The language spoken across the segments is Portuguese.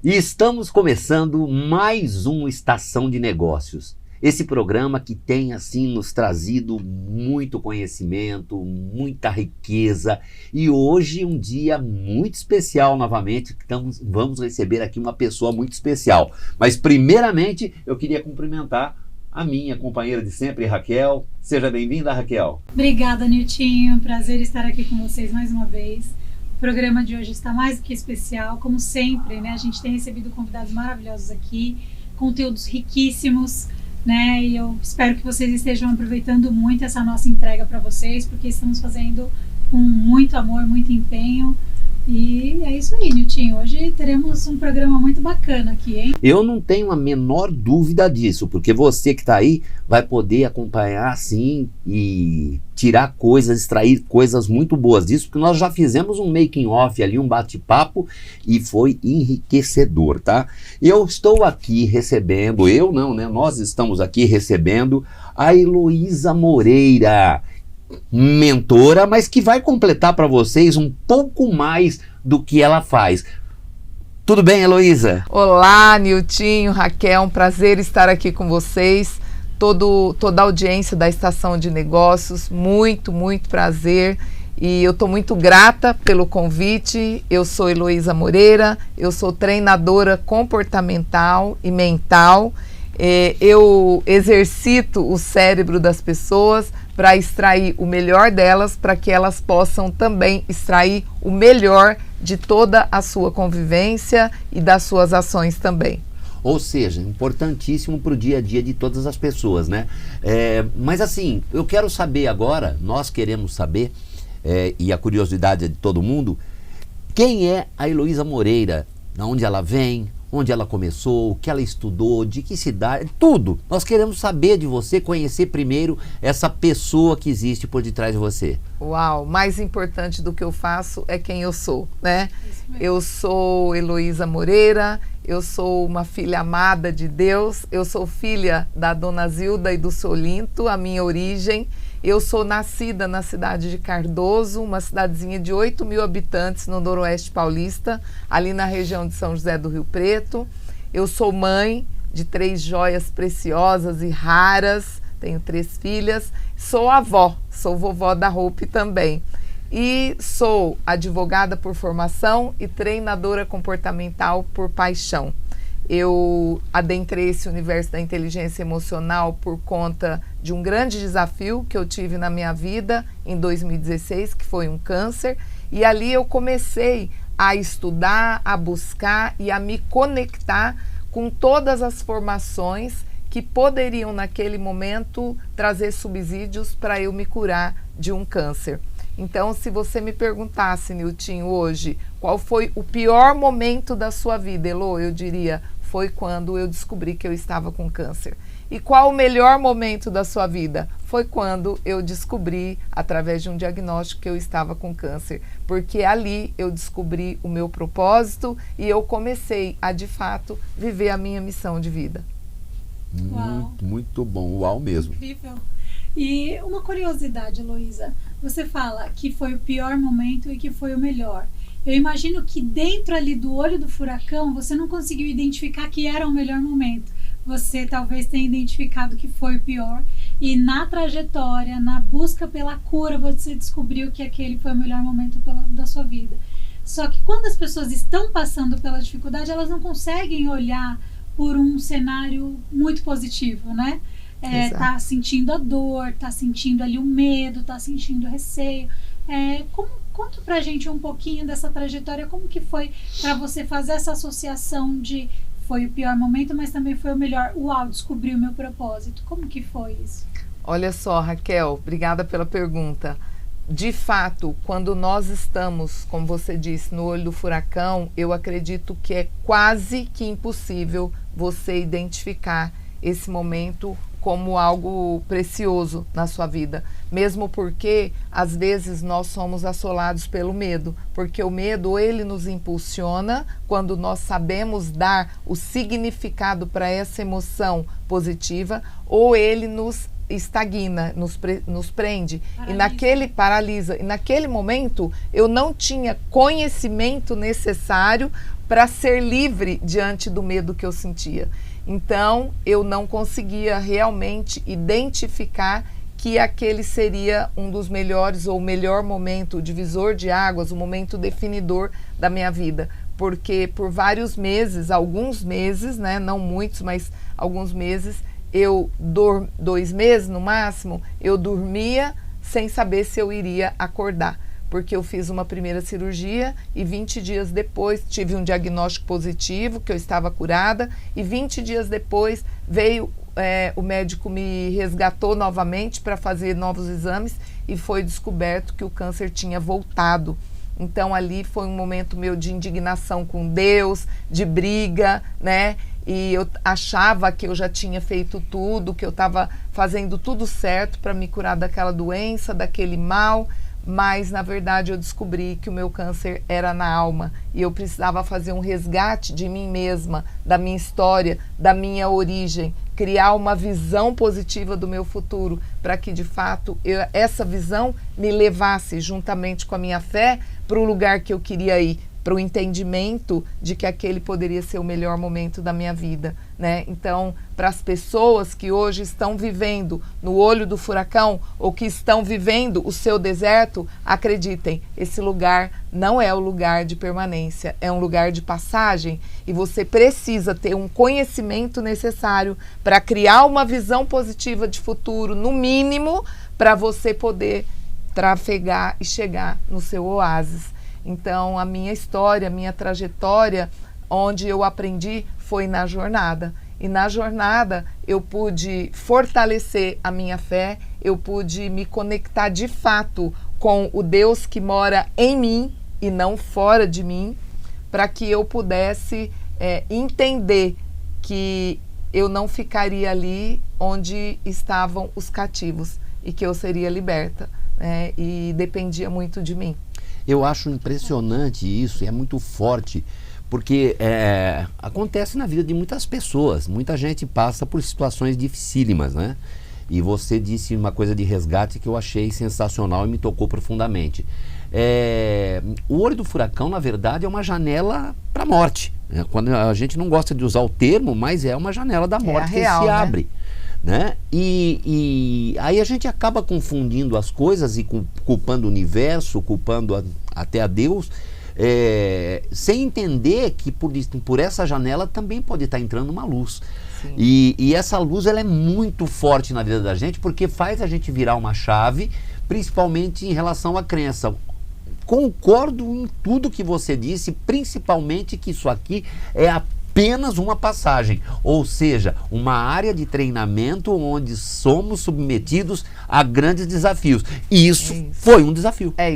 E estamos começando mais um Estação de Negócios. Esse programa que tem assim nos trazido muito conhecimento, muita riqueza. E hoje um dia muito especial novamente. Vamos receber aqui uma pessoa muito especial. Mas primeiramente eu queria cumprimentar a minha companheira de sempre, Raquel. Seja bem-vinda, Raquel. Obrigada, Niltinho. Prazer estar aqui com vocês mais uma vez. O programa de hoje está mais do que especial, como sempre, né? A gente tem recebido convidados maravilhosos aqui, conteúdos riquíssimos, né? E eu espero que vocês estejam aproveitando muito essa nossa entrega para vocês, porque estamos fazendo com muito amor, muito empenho. E é isso aí, Niltinho. Hoje teremos um programa muito bacana aqui, hein? Eu não tenho a menor dúvida disso, porque você que está aí vai poder acompanhar assim e tirar coisas, extrair coisas muito boas disso, porque nós já fizemos um making off ali, um bate-papo e foi enriquecedor, tá? Eu estou aqui recebendo, nós estamos aqui recebendo a Heloísa Moreira, mentora, mas que vai completar para vocês um pouco mais do que ela faz. Tudo bem, Heloísa? Olá, Niltinho, Raquel, um prazer estar aqui com vocês, toda a audiência da Estação de Negócios, muito prazer, e eu estou muito grata pelo convite. Eu sou Heloísa Moreira, eu sou treinadora comportamental e mental. Eu exercito o cérebro das pessoas para extrair o melhor delas, para que elas possam também extrair o melhor de toda a sua convivência e das suas ações também. Ou seja, importantíssimo para o dia a dia de todas as pessoas, né? Mas assim, eu quero saber agora, nós queremos saber, e a curiosidade é de todo mundo, quem é a Heloísa Moreira, de onde ela vem, onde ela começou, o que ela estudou, de que cidade, tudo. Nós queremos saber de você, conhecer primeiro essa pessoa que existe por detrás de você. Uau, mais importante do que eu faço é quem eu sou, né? Eu sou Heloísa Moreira, eu sou uma filha amada de Deus, eu sou filha da Dona Zilda e do Solinto, a minha origem. Eu sou nascida na cidade de Cardoso, uma cidadezinha de 8.000 habitantes no Noroeste Paulista, ali na região de São José do Rio Preto. Eu sou mãe de 3 joias preciosas e raras, tenho 3 filhas. Sou avó, sou vovó da Hope também. E sou advogada por formação e treinadora comportamental por paixão. Eu adentrei esse universo da inteligência emocional por conta de um grande desafio que eu tive na minha vida em 2016, que foi um câncer, e ali eu comecei a estudar, a buscar e a me conectar com todas as formações que poderiam naquele momento trazer subsídios para eu me curar de um câncer. Então, se você me perguntasse, Niltinho, hoje, qual foi o pior momento da sua vida, Elô, eu diria, foi quando eu descobri que eu estava com câncer. E qual o melhor momento da sua vida? Foi quando eu descobri, através de um diagnóstico, que eu estava com câncer. Porque ali eu descobri o meu propósito e eu comecei a, de fato, viver a minha missão de vida. Uau. Muito bom, uau mesmo. Incrível. E uma curiosidade, Heloísa, você fala que foi o pior momento e que foi o melhor. Eu imagino que dentro ali do olho do furacão, você não conseguiu identificar que era o melhor momento. Você talvez tenha identificado que foi o pior. E na trajetória, na busca pela cura, você descobriu que aquele foi o melhor momento da sua vida. Só que quando as pessoas estão passando pela dificuldade, elas não conseguem olhar por um cenário muito positivo, né? Tá sentindo a dor, tá sentindo ali o medo, tá sentindo o receio. Conta pra gente um pouquinho dessa trajetória, como que foi para você fazer essa associação de foi o pior momento, mas também foi o melhor. Uau, descobri o meu propósito. Como que foi isso? Olha só, Raquel, obrigada pela pergunta. De fato, quando nós estamos, como você disse, no olho do furacão, eu acredito que é quase que impossível você identificar esse momento como algo precioso na sua vida, mesmo porque às vezes nós somos assolados pelo medo, porque o medo ele nos impulsiona quando nós sabemos dar o significado para essa emoção positiva, ou ele nos estagna, nos prende, paralisa. E naquele momento eu não tinha conhecimento necessário para ser livre diante do medo que eu sentia. Então, eu não conseguia realmente identificar que aquele seria um dos melhores ou o melhor momento, o divisor de águas, o momento definidor da minha vida. Porque por vários meses, alguns meses, né, não muitos, mas alguns meses, 2 meses no máximo, eu dormia sem saber se eu iria acordar. Porque eu fiz uma primeira cirurgia e 20 dias depois tive um diagnóstico positivo, que eu estava curada, e 20 dias depois veio, o médico me resgatou novamente para fazer novos exames e foi descoberto que o câncer tinha voltado. Então ali foi um momento meu de indignação com Deus, de briga, né? E eu achava que eu já tinha feito tudo, que eu estava fazendo tudo certo para me curar daquela doença, daquele mal. Mas, na verdade, eu descobri que o meu câncer era na alma e eu precisava fazer um resgate de mim mesma, da minha história, da minha origem, criar uma visão positiva do meu futuro, para que, de fato, essa visão me levasse, juntamente com a minha fé, para o lugar que eu queria ir, para o entendimento de que aquele poderia ser o melhor momento da minha vida, né? Então, para as pessoas que hoje estão vivendo no olho do furacão ou que estão vivendo o seu deserto, acreditem, esse lugar não é o lugar de permanência, é um lugar de passagem e você precisa ter um conhecimento necessário para criar uma visão positiva de futuro, no mínimo, para você poder trafegar e chegar no seu oásis. Então, a minha história, a minha trajetória, onde eu aprendi, foi na jornada. E na jornada, eu pude fortalecer a minha fé, eu pude me conectar de fato com o Deus que mora em mim e não fora de mim, para que eu pudesse entender que eu não ficaria ali onde estavam os cativos e que eu seria liberta, né? E dependia muito de mim. Eu acho impressionante isso, e é muito forte, porque acontece na vida de muitas pessoas. Muita gente passa por situações dificílimas, né? E você disse uma coisa de resgate que eu achei sensacional e me tocou profundamente. O olho do furacão, na verdade, é uma janela para a morte. Quando a gente não gosta de usar o termo, mas é uma janela da morte que se abre. Né? E aí a gente acaba confundindo as coisas e culpando o universo, culpando até a Deus, sem entender que por essa janela também pode estar entrando uma luz. E essa luz, ela é muito forte na vida da gente, porque faz a gente virar uma chave, principalmente em relação à crença. Concordo em tudo que você disse, principalmente que isso aqui é apenas uma passagem, ou seja, uma área de treinamento onde somos submetidos a grandes desafios. E isso foi um desafio. É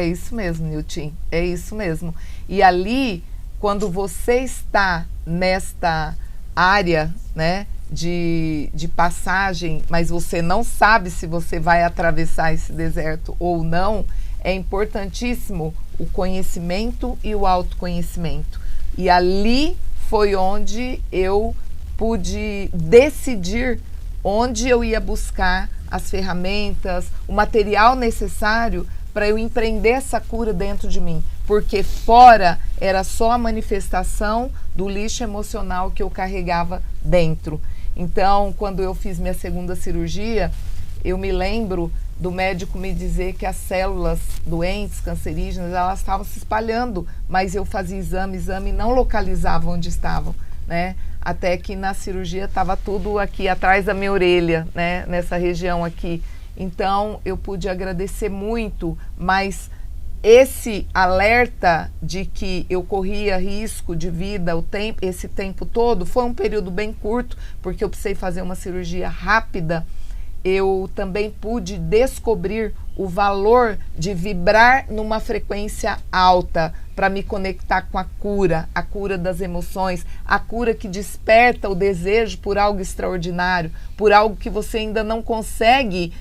isso mesmo, Nilton, é isso mesmo. E ali, quando você está nesta área, né, de passagem, mas você não sabe se você vai atravessar esse deserto ou não, é importantíssimo o conhecimento e o autoconhecimento. E ali foi onde eu pude decidir onde eu ia buscar as ferramentas, o material necessário para eu empreender essa cura dentro de mim. Porque fora era só a manifestação do lixo emocional que eu carregava dentro. Então, quando eu fiz minha segunda cirurgia, eu me lembro do médico me dizer que as células doentes, cancerígenas, elas estavam se espalhando, mas eu fazia exame e não localizava onde estavam, né? Até que na cirurgia estava tudo aqui atrás da minha orelha, né? Nessa região aqui. Então, eu pude agradecer muito, mas esse alerta de que eu corria risco de vida esse tempo todo foi um período bem curto, porque eu precisei fazer uma cirurgia rápida. Eu também pude descobrir o valor de vibrar numa frequência alta para me conectar com a cura das emoções, a cura que desperta o desejo por algo extraordinário, por algo que você ainda não consegue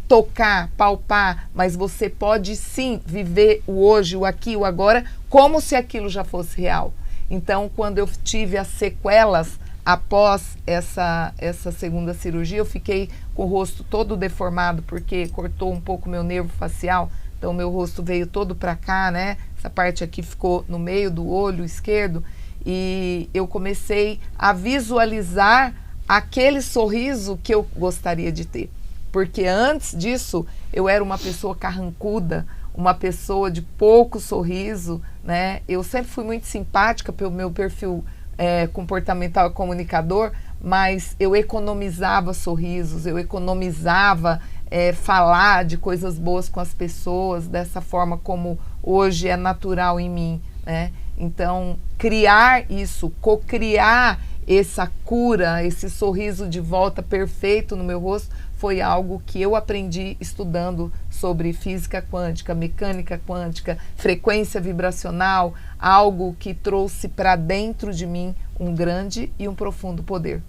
tocar, palpar, mas você pode sim viver o hoje, o aqui, o agora, como se aquilo já fosse real. Então, quando eu tive as sequelas após essa segunda cirurgia, eu fiquei com o rosto todo deformado, porque cortou um pouco meu nervo facial, então meu rosto veio todo para cá, né? essa parte aqui ficou no meio do olho esquerdo, e eu comecei a visualizar aquele sorriso que eu gostaria de ter. Porque antes disso, eu era uma pessoa carrancuda, uma pessoa de pouco sorriso, né? Eu sempre fui muito simpática pelo meu perfil comportamental e comunicador, mas eu economizava sorrisos, eu economizava falar de coisas boas com as pessoas, dessa forma como hoje é natural em mim, né? Então, criar isso, co-criar essa cura, esse sorriso de volta perfeito no meu rosto, foi algo que eu aprendi estudando sobre física quântica, mecânica quântica, frequência vibracional, algo que trouxe para dentro de mim um grande e um profundo poder.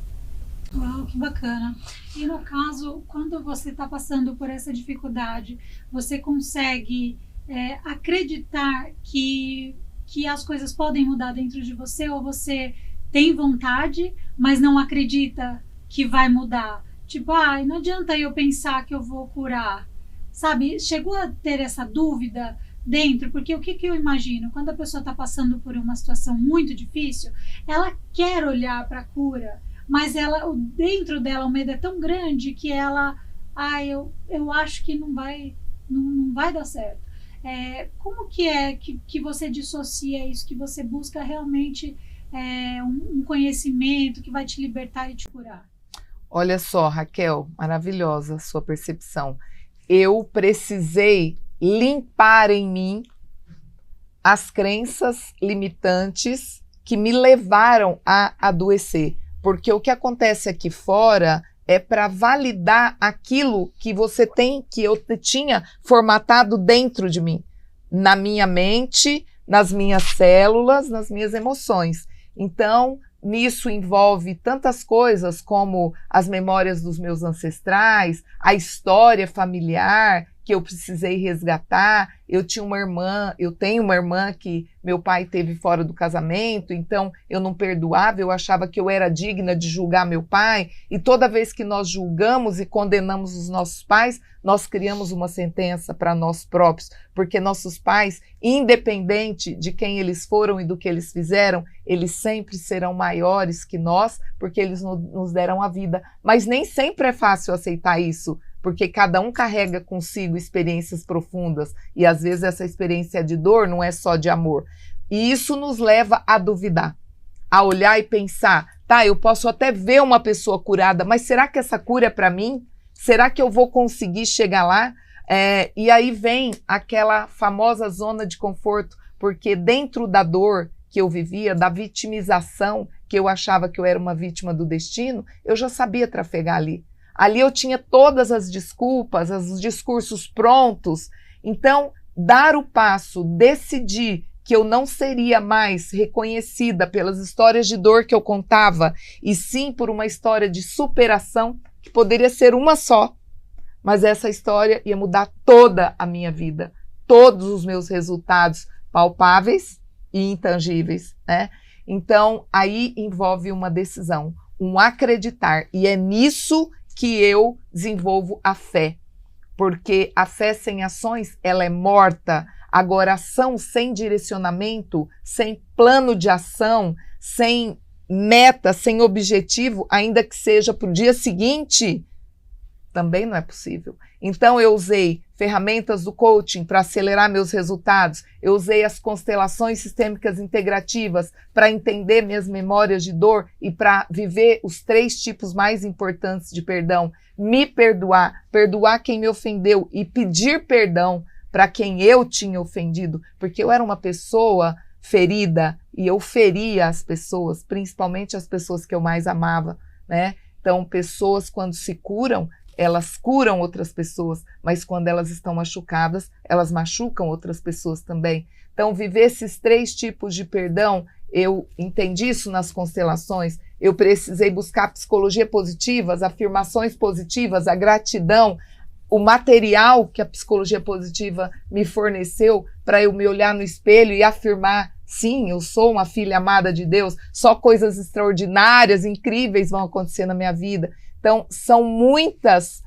Uau, que bacana. E no caso, quando você está passando por essa dificuldade, você consegue acreditar que as coisas podem mudar dentro de você, ou você tem vontade, mas não acredita que vai mudar? Tipo, não adianta eu pensar que eu vou curar, sabe? Chegou a ter essa dúvida dentro? Porque o que eu imagino? Quando a pessoa está passando por uma situação muito difícil, ela quer olhar para a cura, mas dentro dela o medo é tão grande que ela, eu acho que não vai dar certo. Como que é que você dissocia isso, que você busca realmente um conhecimento que vai te libertar e te curar? Olha só, Raquel, maravilhosa a sua percepção. Eu precisei limpar em mim as crenças limitantes que me levaram a adoecer. Porque o que acontece aqui fora é para validar aquilo que você tem, que eu tinha formatado dentro de mim, na minha mente, nas minhas células, nas minhas emoções. Então, nisso envolve tantas coisas como as memórias dos meus ancestrais, a história familiar que eu precisei resgatar. Eu tenho uma irmã que meu pai teve fora do casamento, então eu não perdoava, eu achava que eu era digna de julgar meu pai, e toda vez que nós julgamos e condenamos os nossos pais, nós criamos uma sentença para nós próprios, porque nossos pais, independente de quem eles foram e do que eles fizeram, eles sempre serão maiores que nós, porque eles nos deram a vida. Mas nem sempre é fácil aceitar isso, porque cada um carrega consigo experiências profundas, e às vezes essa experiência de dor não é só de amor. E isso nos leva a duvidar, a olhar e pensar, eu posso até ver uma pessoa curada, mas será que essa cura é para mim? Será que eu vou conseguir chegar lá? E aí vem aquela famosa zona de conforto, porque dentro da dor que eu vivia, da vitimização, que eu achava que eu era uma vítima do destino, eu já sabia trafegar ali. Ali eu tinha todas as desculpas, os discursos prontos. Então, dar o passo, decidir que eu não seria mais reconhecida pelas histórias de dor que eu contava, e sim por uma história de superação, que poderia ser uma só, mas essa história ia mudar toda a minha vida, todos os meus resultados palpáveis e intangíveis, né? Então, aí envolve uma decisão, um acreditar, e é nisso que eu desenvolvo a fé, porque a fé sem ações, ela é morta. Agora, ação sem direcionamento, sem plano de ação, sem meta, sem objetivo, ainda que seja para o dia seguinte, também não é possível. Então, eu usei ferramentas do coaching para acelerar meus resultados, eu usei as constelações sistêmicas integrativas para entender minhas memórias de dor e para viver os 3 tipos mais importantes de perdão: me perdoar, perdoar quem me ofendeu e pedir perdão para quem eu tinha ofendido, porque eu era uma pessoa ferida e eu feria as pessoas, principalmente as pessoas que eu mais amava, né? Então, pessoas, quando se curam, elas curam outras pessoas, mas quando elas estão machucadas, elas machucam outras pessoas também. Então, viver esses 3 tipos de perdão, eu entendi isso nas constelações, eu precisei buscar psicologia positiva, as afirmações positivas, a gratidão, o material que a psicologia positiva me forneceu para eu me olhar no espelho e afirmar: sim, eu sou uma filha amada de Deus, só coisas extraordinárias, incríveis vão acontecer na minha vida. Então, são muitas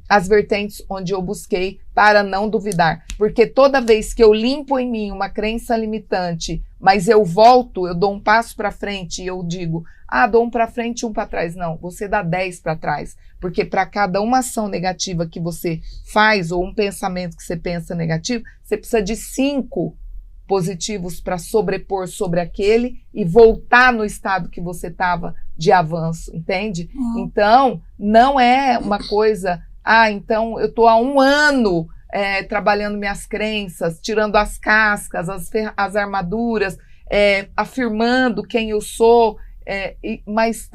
as vertentes onde eu busquei para não duvidar. Porque toda vez que eu limpo em mim uma crença limitante, mas eu volto, eu dou um passo para frente e eu digo, dou um para frente e um para trás. Não, você dá 10 para trás. Porque para cada uma ação negativa que você faz, ou um pensamento que você pensa negativo, você precisa de 5 positivos para sobrepor sobre aquele e voltar no estado que você estava de avanço, entende? Então, não é uma coisa, então eu estou há 1 ano trabalhando minhas crenças, tirando as cascas, as armaduras, afirmando quem eu sou, mas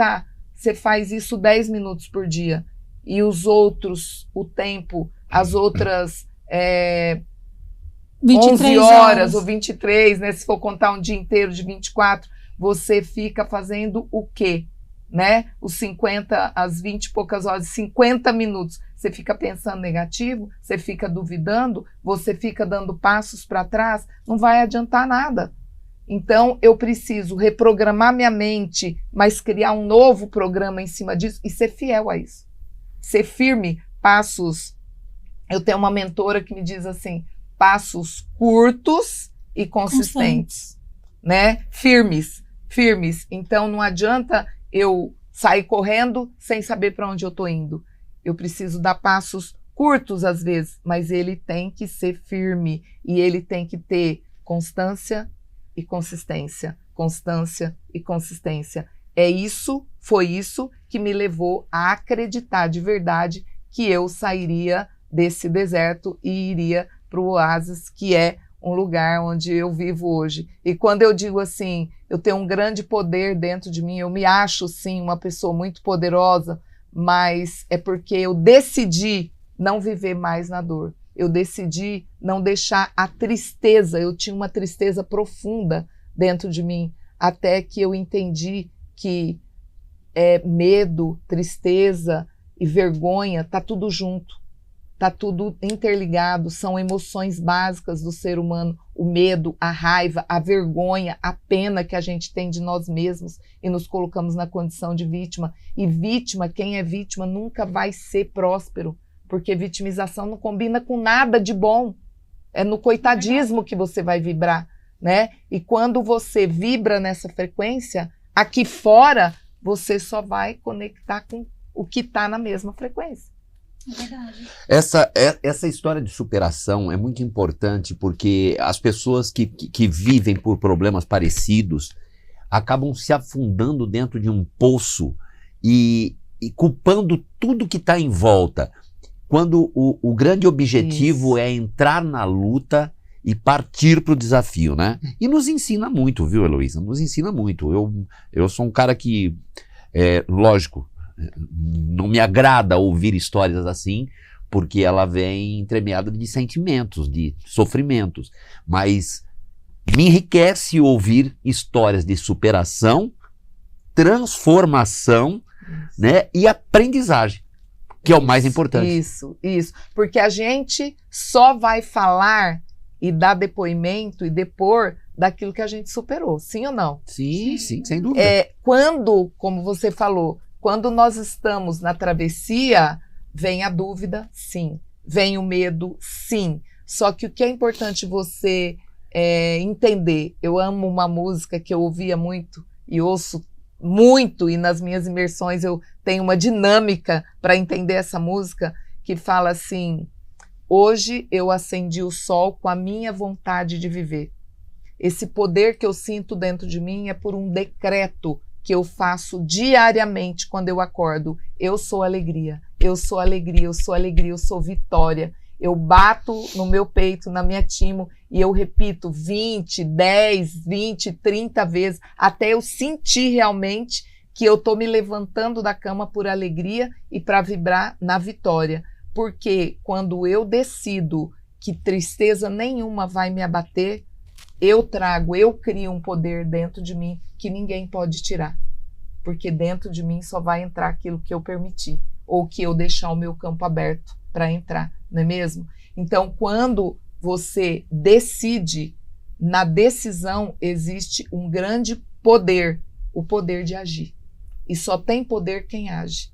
você faz isso 10 minutos por dia e os outros, o tempo, as outras 11 horas ou 23, né? Se for contar um dia inteiro de 24, você fica fazendo o quê? Né? Os 50, as 20 e poucas horas, 50 minutos, você fica pensando negativo, você fica duvidando, você fica dando passos para trás, não vai adiantar nada. Então, eu preciso reprogramar minha mente, mas criar um novo programa em cima disso e ser fiel a isso. Ser firme, passos. Eu tenho uma mentora que me diz assim, passos curtos e consistentes, né? Firmes. Então, não adianta eu sair correndo sem saber para onde eu estou indo. Eu preciso dar passos curtos às vezes, mas ele tem que ser firme e ele tem que ter constância e consistência. Constância e consistência. Foi isso que me levou a acreditar de verdade que eu sairia desse deserto e iria para o oásis, que é um lugar onde eu vivo hoje. E quando eu digo assim, eu tenho um grande poder dentro de mim, eu me acho sim uma pessoa muito poderosa, mas é porque eu decidi não viver mais na dor. Eu decidi não deixar a tristeza, eu tinha uma tristeza profunda dentro de mim, até que eu entendi que medo, tristeza e vergonha, tá tudo junto. Está tudo interligado, são emoções básicas do ser humano, o medo, a raiva, a vergonha, a pena que a gente tem de nós mesmos e nos colocamos na condição de vítima. E vítima, quem é vítima nunca vai ser próspero, porque vitimização não combina com nada de bom. É no coitadismo que você vai vibrar, né? E quando você vibra nessa frequência, aqui fora você só vai conectar com o que está na mesma frequência. É verdade. Essa história de superação é muito importante porque as pessoas que vivem por problemas parecidos acabam se afundando dentro de um poço e culpando tudo que está em volta, quando o grande objetivo é entrar na luta e partir para o desafio, né? E nos ensina muito, viu, Heloísa? Nos ensina muito. Eu sou um cara que, lógico, não me agrada ouvir histórias assim, porque ela vem entremeada de sentimentos, de sofrimentos, mas me enriquece ouvir histórias de superação, transformação, né, e aprendizagem, que é o mais importante. Isso, porque a gente só vai falar e dar depoimento e depor daquilo que a gente superou, sim ou não? Sim, sem dúvida. Quando, como você falou, quando nós estamos na travessia, vem a dúvida, sim. Vem o medo, sim. Só que o que é importante você entender, eu amo uma música que eu ouvia muito e ouço muito, e nas minhas imersões eu tenho uma dinâmica para entender essa música, que fala assim, hoje eu acendi o sol com a minha vontade de viver. Esse poder que eu sinto dentro de mim é por um decreto que eu faço diariamente quando eu acordo. Eu sou alegria, eu sou alegria, eu sou alegria, eu sou vitória. Eu bato no meu peito, na minha timo, e eu repito 20, 10, 20, 30 vezes, até eu sentir realmente que eu estou me levantando da cama por alegria e para vibrar na vitória. Porque quando eu decido que tristeza nenhuma vai me abater, eu crio um poder dentro de mim que ninguém pode tirar. Porque dentro de mim só vai entrar aquilo que eu permitir, ou que eu deixar o meu campo aberto para entrar, não é mesmo? Então, quando você decide, na decisão existe um grande poder, o poder de agir. E só tem poder quem age.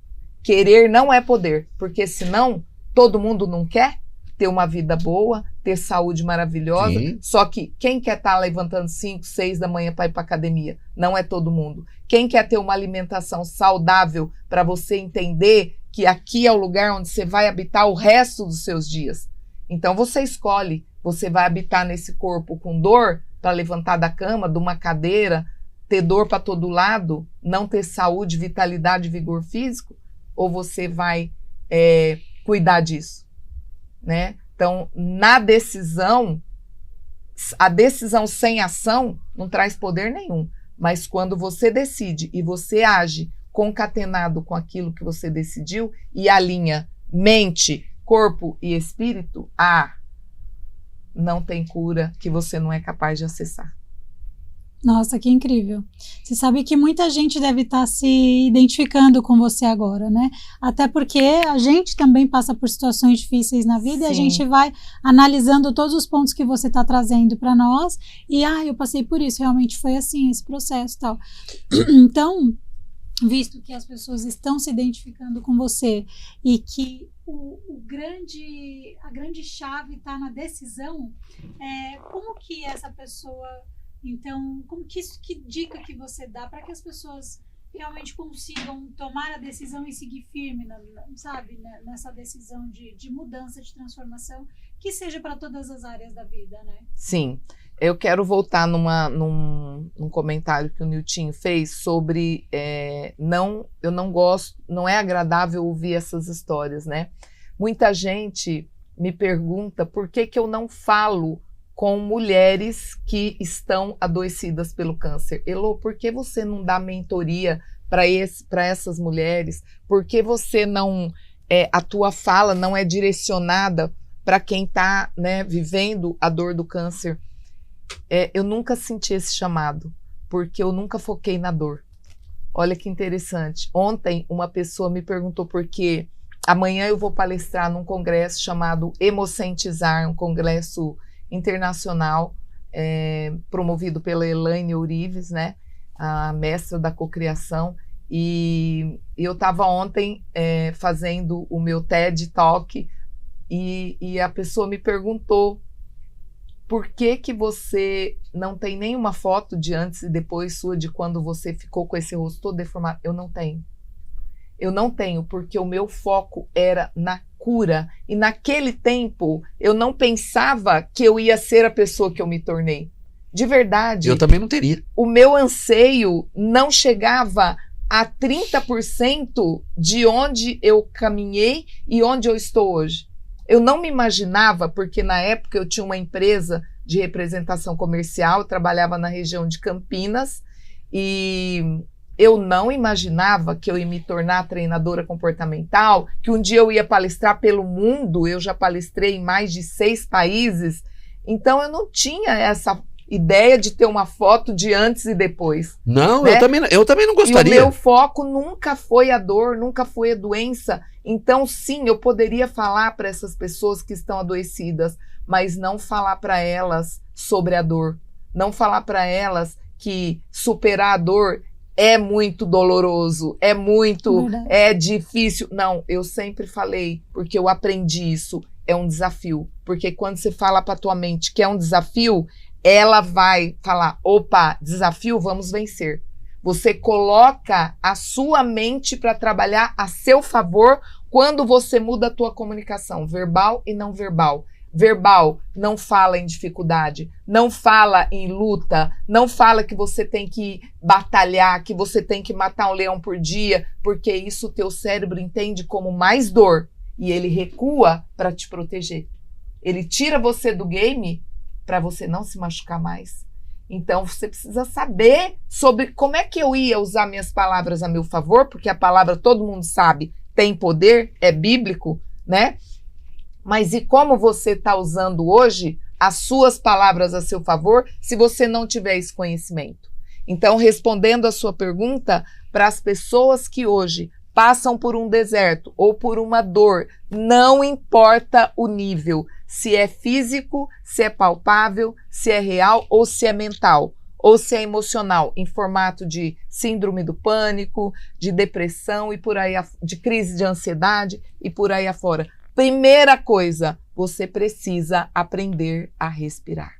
Querer não é poder, porque senão todo mundo não quer ter uma vida boa, ter saúde maravilhosa. Sim. Só que quem quer estar levantando 5, 6 da manhã para ir para academia? Não é todo mundo. Quem quer ter uma alimentação saudável para você entender que aqui é o lugar onde você vai habitar o resto dos seus dias? Então você escolhe, você vai habitar nesse corpo com dor para levantar da cama, de uma cadeira, ter dor para todo lado, não ter saúde, vitalidade, vigor físico, ou você vai cuidar disso, né? Então, na decisão, a decisão sem ação não traz poder nenhum, mas quando você decide e você age concatenado com aquilo que você decidiu e alinha mente, corpo e espírito, não tem cura que você não é capaz de acessar. Nossa, que incrível. Você sabe que muita gente deve estar se identificando com você agora, né? Até porque a gente também passa por situações difíceis na vida. Sim. E a gente vai analisando todos os pontos que você está trazendo para nós e, eu passei por isso, realmente foi assim, esse processo e tal. Então, visto que as pessoas estão se identificando com você e que a grande chave está na decisão, como que essa pessoa... Então, que dica que você dá para que as pessoas realmente consigam tomar a decisão e seguir firme, sabe, nessa decisão de mudança, de transformação, que seja para todas as áreas da vida, né? Sim. Eu quero voltar num comentário que o Niltinho fez sobre eu não gosto, não é agradável ouvir essas histórias, né? Muita gente me pergunta por que eu não falo com mulheres que estão adoecidas pelo câncer. Elô, por que você não dá mentoria para essas mulheres? Por que você não... a tua fala não é direcionada para quem está, né, vivendo a dor do câncer? Eu nunca senti esse chamado, porque eu nunca foquei na dor. Olha que interessante. Ontem uma pessoa me perguntou por que amanhã eu vou palestrar num congresso chamado Hemocentizar, um congresso internacional, promovido pela Elaine Ourives, né, a mestra da cocriação, e eu estava ontem fazendo o meu TED Talk e a pessoa me perguntou por que você não tem nenhuma foto de antes e depois sua, de quando você ficou com esse rosto todo deformado. Eu não tenho, porque o meu foco era na cura. E naquele tempo, eu não pensava que eu ia ser a pessoa que eu me tornei. De verdade. Eu também não teria. O meu anseio não chegava a 30% de onde eu caminhei e onde eu estou hoje. Eu não me imaginava, porque na época eu tinha uma empresa de representação comercial, eu trabalhava na região de Campinas, e eu não imaginava que eu ia me tornar treinadora comportamental, que um dia eu ia palestrar pelo mundo. Eu já palestrei em mais de 6 países, então eu não tinha essa ideia de ter uma foto de antes e depois. Não, né? eu também não gostaria. E o meu foco nunca foi a dor, nunca foi a doença. Então, sim, eu poderia falar para essas pessoas que estão adoecidas, mas não falar para elas sobre a dor. Não falar para elas que superar a dor é muito doloroso, é difícil. Não, eu sempre falei, porque eu aprendi isso, é um desafio. Porque quando você fala para tua mente que é um desafio, ela vai falar, opa, desafio, vamos vencer. Você coloca a sua mente para trabalhar a seu favor quando você muda a tua comunicação, verbal e não verbal. Verbal não fala em dificuldade, não fala em luta, não fala que você tem que batalhar, que você tem que matar um leão por dia, porque isso o teu cérebro entende como mais dor e ele recua para te proteger. Ele tira você do game para você não se machucar mais. Então você precisa saber sobre como é que eu ia usar minhas palavras a meu favor, porque a palavra, todo mundo sabe, tem poder, é bíblico, né? Mas e como você está usando hoje as suas palavras a seu favor se você não tiver esse conhecimento? Então, respondendo a sua pergunta, para as pessoas que hoje passam por um deserto ou por uma dor, não importa o nível, se é físico, se é palpável, se é real ou se é mental. ou se é emocional, em formato de síndrome do pânico, de depressão e por aí, de crise de ansiedade e por aí afora. Primeira coisa, você precisa aprender a respirar.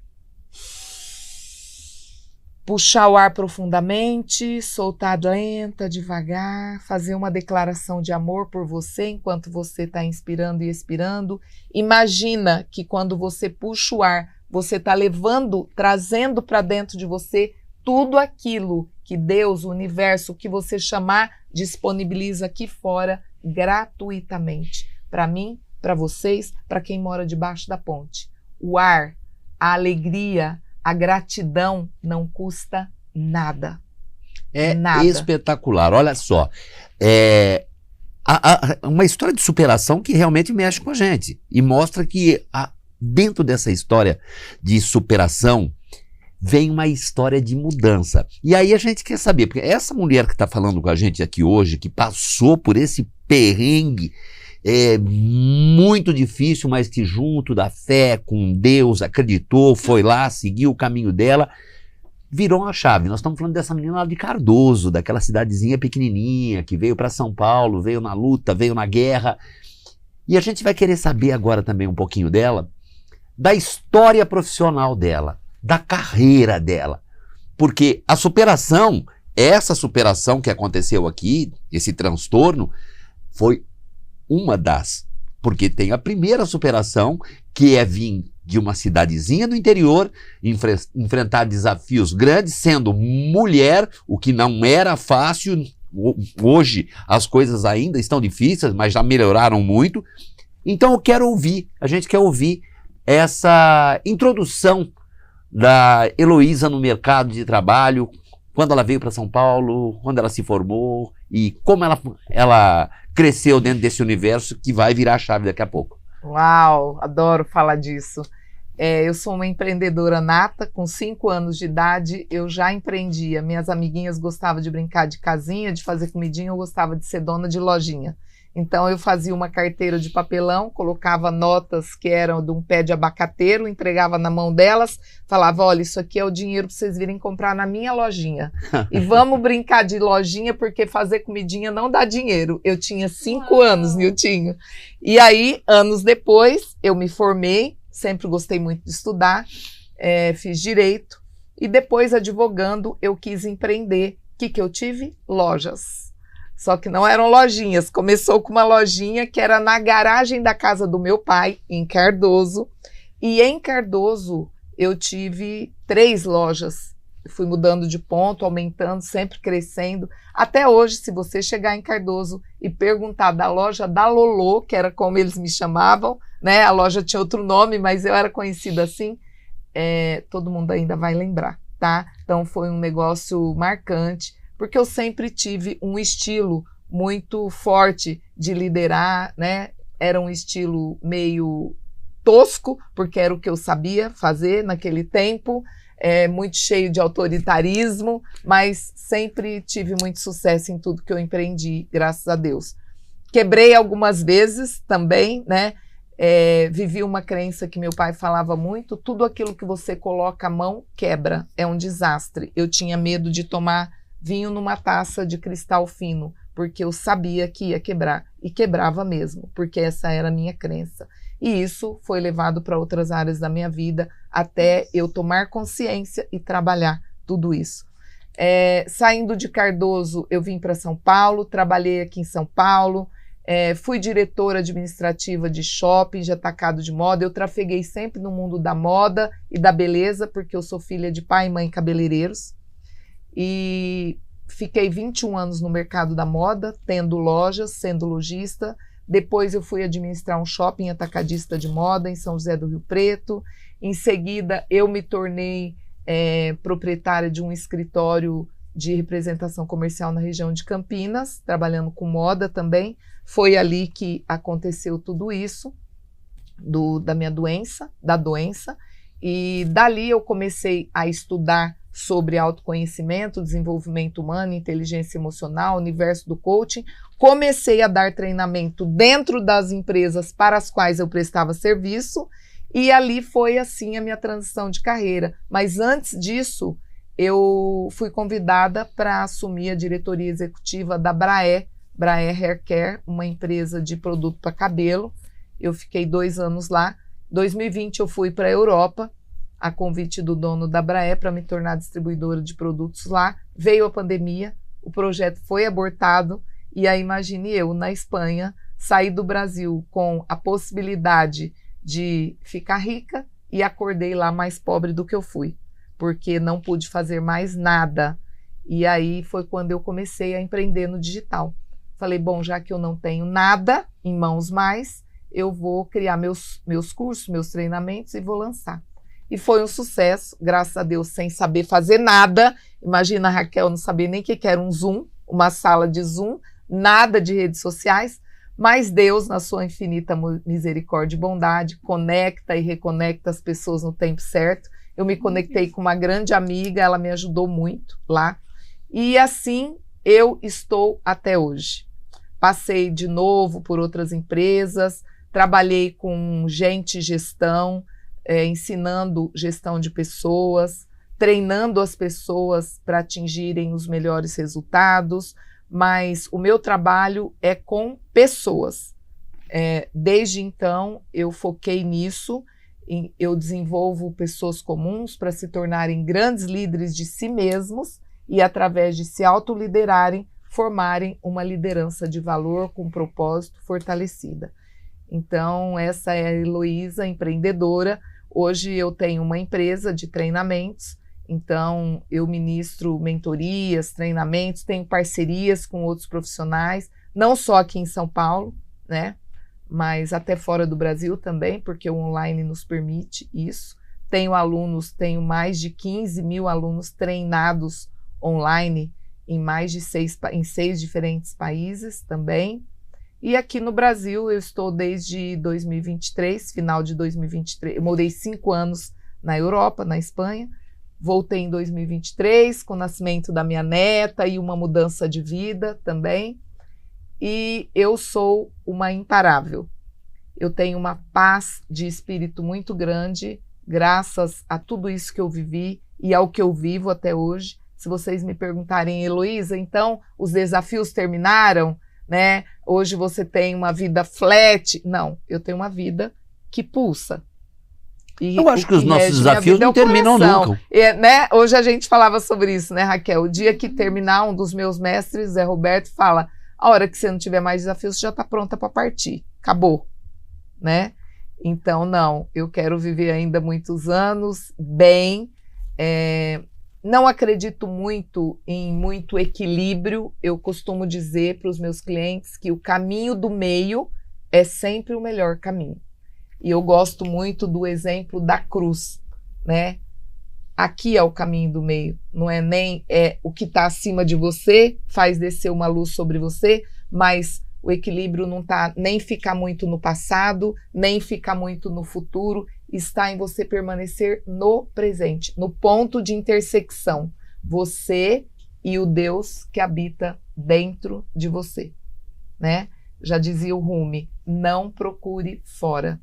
Puxar o ar profundamente, soltar lenta, devagar, fazer uma declaração de amor por você enquanto você está inspirando e expirando. Imagina que quando você puxa o ar, você está levando, trazendo para dentro de você tudo aquilo que Deus, o universo, o que você chamar, disponibiliza aqui fora gratuitamente. Para mim, para vocês, para quem mora debaixo da ponte. O ar, a alegria, a gratidão não custa nada. É nada. Espetacular. Olha só, uma história de superação que realmente mexe com a gente e mostra que dentro dessa história de superação vem uma história de mudança. E aí a gente quer saber, porque essa mulher que está falando com a gente aqui hoje, que passou por esse perrengue muito difícil, mas que junto da fé com Deus acreditou, foi lá, seguiu o caminho dela, virou uma chave. Nós estamos falando dessa menina lá de Cardoso, daquela cidadezinha pequenininha que veio para São Paulo, veio na luta, veio na guerra. E a gente vai querer saber agora também um pouquinho dela, da história profissional dela, da carreira dela. Porque a superação, essa superação que aconteceu aqui, esse transtorno, foi uma das. Porque tem a primeira superação, que é vir de uma cidadezinha do interior, enfrentar desafios grandes, sendo mulher, o que não era fácil. Hoje as coisas ainda estão difíceis, mas já melhoraram muito. Então eu quero ouvir, a gente quer ouvir essa introdução da Heloísa no mercado de trabalho, quando ela veio para São Paulo, quando ela se formou e como ela cresceu dentro desse universo que vai virar a chave daqui a pouco. Uau, adoro falar disso. Eu sou uma empreendedora nata, com 5 anos de idade eu já empreendia. Minhas amiguinhas gostavam de brincar de casinha, de fazer comidinha, eu gostava de ser dona de lojinha. Então eu fazia uma carteira de papelão, colocava notas que eram de um pé de abacateiro, entregava na mão delas, falava, olha, isso aqui é o dinheiro para vocês virem comprar na minha lojinha. E vamos brincar de lojinha, porque fazer comidinha não dá dinheiro. Eu tinha 5 anos, Niltinho. E aí, anos depois, eu me formei, sempre gostei muito de estudar, fiz direito, e depois, advogando, eu quis empreender. O que eu tive? Lojas. Só que não eram lojinhas, começou com uma lojinha que era na garagem da casa do meu pai, em Cardoso, e em Cardoso eu tive 3 lojas, fui mudando de ponto, aumentando, sempre crescendo, até hoje, se você chegar em Cardoso e perguntar da loja da Lolô, que era como eles me chamavam, né? A loja tinha outro nome, mas eu era conhecida assim, todo mundo ainda vai lembrar, tá? Então foi um negócio marcante, porque eu sempre tive um estilo muito forte de liderar, né? Era um estilo meio tosco, porque era o que eu sabia fazer naquele tempo, muito cheio de autoritarismo, mas sempre tive muito sucesso em tudo que eu empreendi, graças a Deus. Quebrei algumas vezes também, né? Vivi uma crença que meu pai falava muito, tudo aquilo que você coloca a mão quebra, é um desastre. Eu tinha medo de tomar vinho numa taça de cristal fino, porque eu sabia que ia quebrar, e quebrava mesmo, porque essa era a minha crença. E isso foi levado para outras áreas da minha vida, até eu tomar consciência e trabalhar tudo isso. Saindo de Cardoso, eu vim para São Paulo, trabalhei aqui em São Paulo, fui diretora administrativa de shopping, de atacado de moda, eu trafeguei sempre no mundo da moda e da beleza, porque eu sou filha de pai e mãe cabeleireiros, e fiquei 21 anos no mercado da moda, tendo lojas, sendo lojista. Depois eu fui administrar um shopping atacadista de moda em São José do Rio Preto. Em seguida, eu me tornei proprietária de um escritório de representação comercial na região de Campinas, trabalhando com moda também. Foi ali que aconteceu tudo isso, da minha doença, e dali eu comecei a estudar sobre autoconhecimento, desenvolvimento humano, inteligência emocional, universo do coaching. Comecei a dar treinamento dentro das empresas para as quais eu prestava serviço, e ali foi assim a minha transição de carreira. Mas antes disso, eu fui convidada para assumir a diretoria executiva da Braer Hair Care, uma empresa de produto para cabelo. Eu fiquei 2 anos lá. Em 2020 eu fui para a Europa, a convite do dono da Braer, para me tornar distribuidora de produtos lá. Veio a pandemia, o projeto foi abortado, e aí imagine eu, na Espanha, sair do Brasil com a possibilidade de ficar rica e acordei lá mais pobre do que eu fui, porque não pude fazer mais nada. E aí foi quando eu comecei a empreender no digital. Falei, bom, já que eu não tenho nada em mãos mais, eu vou criar meus cursos, meus treinamentos e vou lançar. E foi um sucesso, graças a Deus, sem saber fazer nada. Imagina, a Raquel não sabia nem o que era um Zoom, uma sala de Zoom, nada de redes sociais, mas Deus, na sua infinita misericórdia e bondade, conecta e reconecta as pessoas no tempo certo. Eu me conectei com uma grande amiga, ela me ajudou muito lá. E assim eu estou até hoje. Passei de novo por outras empresas, trabalhei com gente e gestão, ensinando gestão de pessoas, treinando as pessoas para atingirem os melhores resultados, mas o meu trabalho é com pessoas. Desde então, eu foquei nisso, eu desenvolvo pessoas comuns para se tornarem grandes líderes de si mesmos e, através de se autoliderarem, formarem uma liderança de valor com propósito fortalecida. Então, essa é a Heloísa, empreendedora. Hoje eu tenho uma empresa de treinamentos, então eu ministro mentorias, treinamentos, tenho parcerias com outros profissionais, não só aqui em São Paulo, né, mas até fora do Brasil também, porque o online nos permite isso. Tenho mais de 15 mil alunos treinados online em em 6 diferentes países também. E aqui no Brasil eu estou desde 2023, final de 2023, eu morei 5 anos na Europa, na Espanha, voltei em 2023 com o nascimento da minha neta e uma mudança de vida também, e eu sou uma imparável. Eu tenho uma paz de espírito muito grande, graças a tudo isso que eu vivi e ao que eu vivo até hoje. Se vocês me perguntarem, Heloísa, então os desafios terminaram? Né? Hoje você tem uma vida flat. Não, eu tenho uma vida que pulsa. E eu acho que os nossos desafios não terminam nunca. Né? Hoje a gente falava sobre isso, né, Raquel? O dia que terminar, um dos meus mestres, Zé Roberto, fala: a hora que você não tiver mais desafios, você já está pronta para partir. Acabou. Né? Então, não, eu quero viver ainda muitos anos bem. Não acredito muito em muito equilíbrio. Eu costumo dizer para os meus clientes que o caminho do meio é sempre o melhor caminho. E eu gosto muito do exemplo da cruz, né? Aqui é o caminho do meio, não é nem o que está acima de você, faz descer uma luz sobre você, mas o equilíbrio não está nem ficar muito no passado, nem ficar muito no futuro, está em você permanecer no presente, no ponto de intersecção, você e o Deus que habita dentro de você, né? Já dizia o Rumi, não procure fora,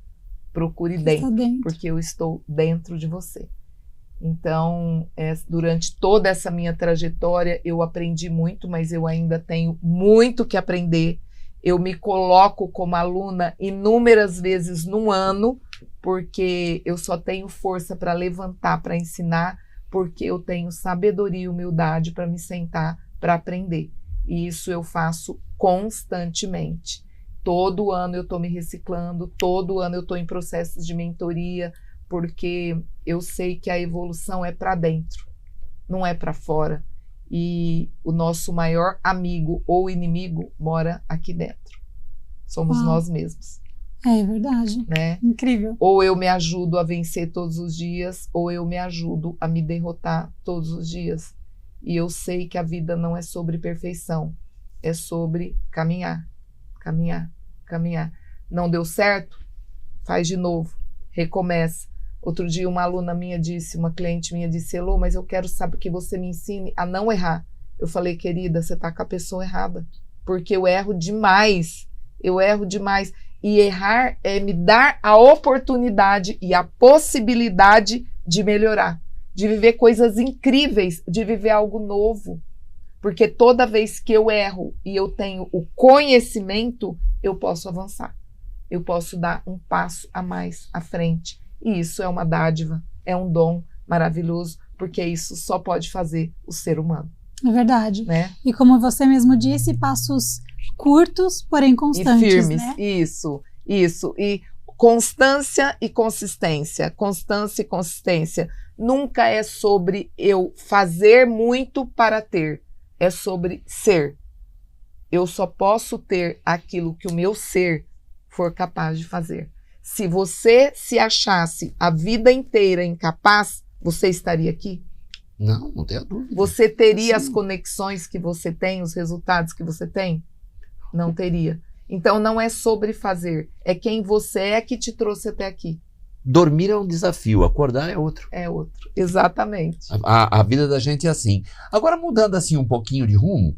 procure dentro, porque eu estou dentro de você. Então, durante toda essa minha trajetória, eu aprendi muito, mas eu ainda tenho muito que aprender. Eu me coloco como aluna inúmeras vezes no ano, porque eu só tenho força para levantar, para ensinar, porque eu tenho sabedoria e humildade para me sentar, para aprender. E isso eu faço constantemente. Todo ano eu estou me reciclando, todo ano eu estou em processos de mentoria, porque eu sei que a evolução é para dentro, não é para fora. E o nosso maior amigo ou inimigo mora aqui dentro. Somos nós mesmos. É verdade. Né? Incrível. Ou eu me ajudo a vencer todos os dias, ou eu me ajudo a me derrotar todos os dias. E eu sei que a vida não é sobre perfeição, é sobre caminhar, caminhar, caminhar. Não deu certo? Faz de novo, recomeça. Outro dia uma aluna minha disse, uma cliente minha disse, Elô, mas eu quero saber que você me ensine a não errar. Eu falei, querida, você está com a pessoa errada, porque eu erro demais, e errar é me dar a oportunidade e a possibilidade de melhorar. de viver coisas incríveis, de viver algo novo. Porque toda vez que eu erro e eu tenho o conhecimento, eu posso avançar. Eu posso dar um passo a mais à frente. E isso é uma dádiva, é um dom maravilhoso, porque isso só pode fazer o ser humano. É verdade. Né? E como você mesmo disse, passos curtos, porém constantes, e firmes, né? Isso. E constância e consistência. Constância e consistência. Nunca é sobre eu fazer muito para ter. É sobre ser. Eu só posso ter aquilo que o meu ser for capaz de fazer. Se você se achasse a vida inteira incapaz, você estaria aqui? Não tenho dúvida. Você teria Sim. as conexões que você tem, os resultados que você tem? Não teria. Então não é sobre fazer, é quem você é que te trouxe até aqui. Dormir é um desafio, acordar é outro. É outro, exatamente. A vida da gente é assim. Agora, mudando assim um pouquinho de rumo,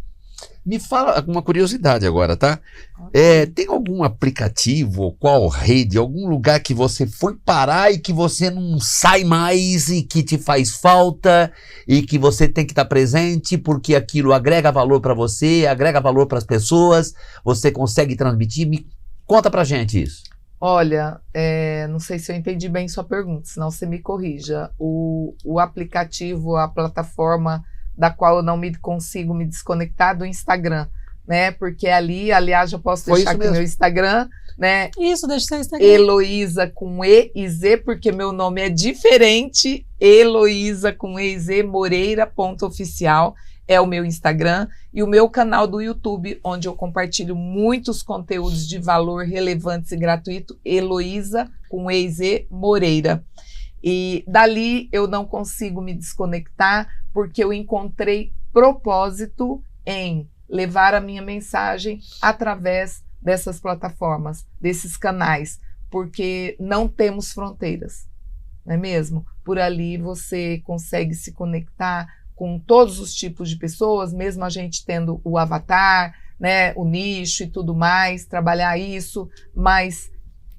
me fala uma curiosidade agora, tá? Tem algum aplicativo, ou qual rede, algum lugar que você foi parar e que você não sai mais e que te faz falta e que você tem que estar presente porque aquilo agrega valor para você, agrega valor para as pessoas, você consegue transmitir? Me conta pra gente isso. Olha, não sei se eu entendi bem sua pergunta, senão você me corrija. O aplicativo, a plataforma da qual eu não consigo me desconectar do Instagram, né? Porque ali, aliás, eu posso deixar aqui meu Instagram, né? Isso, deixa seu Instagram. Heloísa com E e Z, porque meu nome é diferente. Heloísa com E e Z, Moreira.oficial é o meu Instagram. E o meu canal do YouTube, onde eu compartilho muitos conteúdos de valor relevantes e gratuito, Heloísa com E e Z, Moreira. E dali eu não consigo me desconectar, porque eu encontrei propósito em levar a minha mensagem através dessas plataformas, desses canais, porque não temos fronteiras, não é mesmo? Por ali você consegue se conectar com todos os tipos de pessoas, mesmo a gente tendo o avatar, né, o nicho e tudo mais, trabalhar isso, mas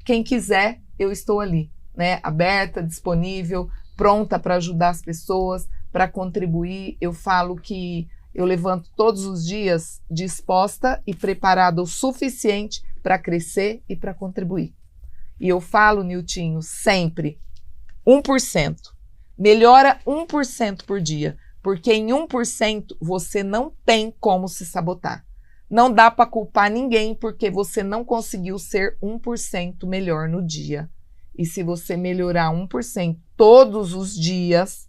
quem quiser, eu estou ali, né, aberta, disponível, pronta para ajudar as pessoas, para contribuir. Eu falo que eu levanto todos os dias disposta e preparada o suficiente para crescer e para contribuir. E eu falo, Niltinho, sempre 1%. Melhora 1% por dia, porque em 1% você não tem como se sabotar. Não dá para culpar ninguém porque você não conseguiu ser 1% melhor no dia. E se você melhorar 1% todos os dias,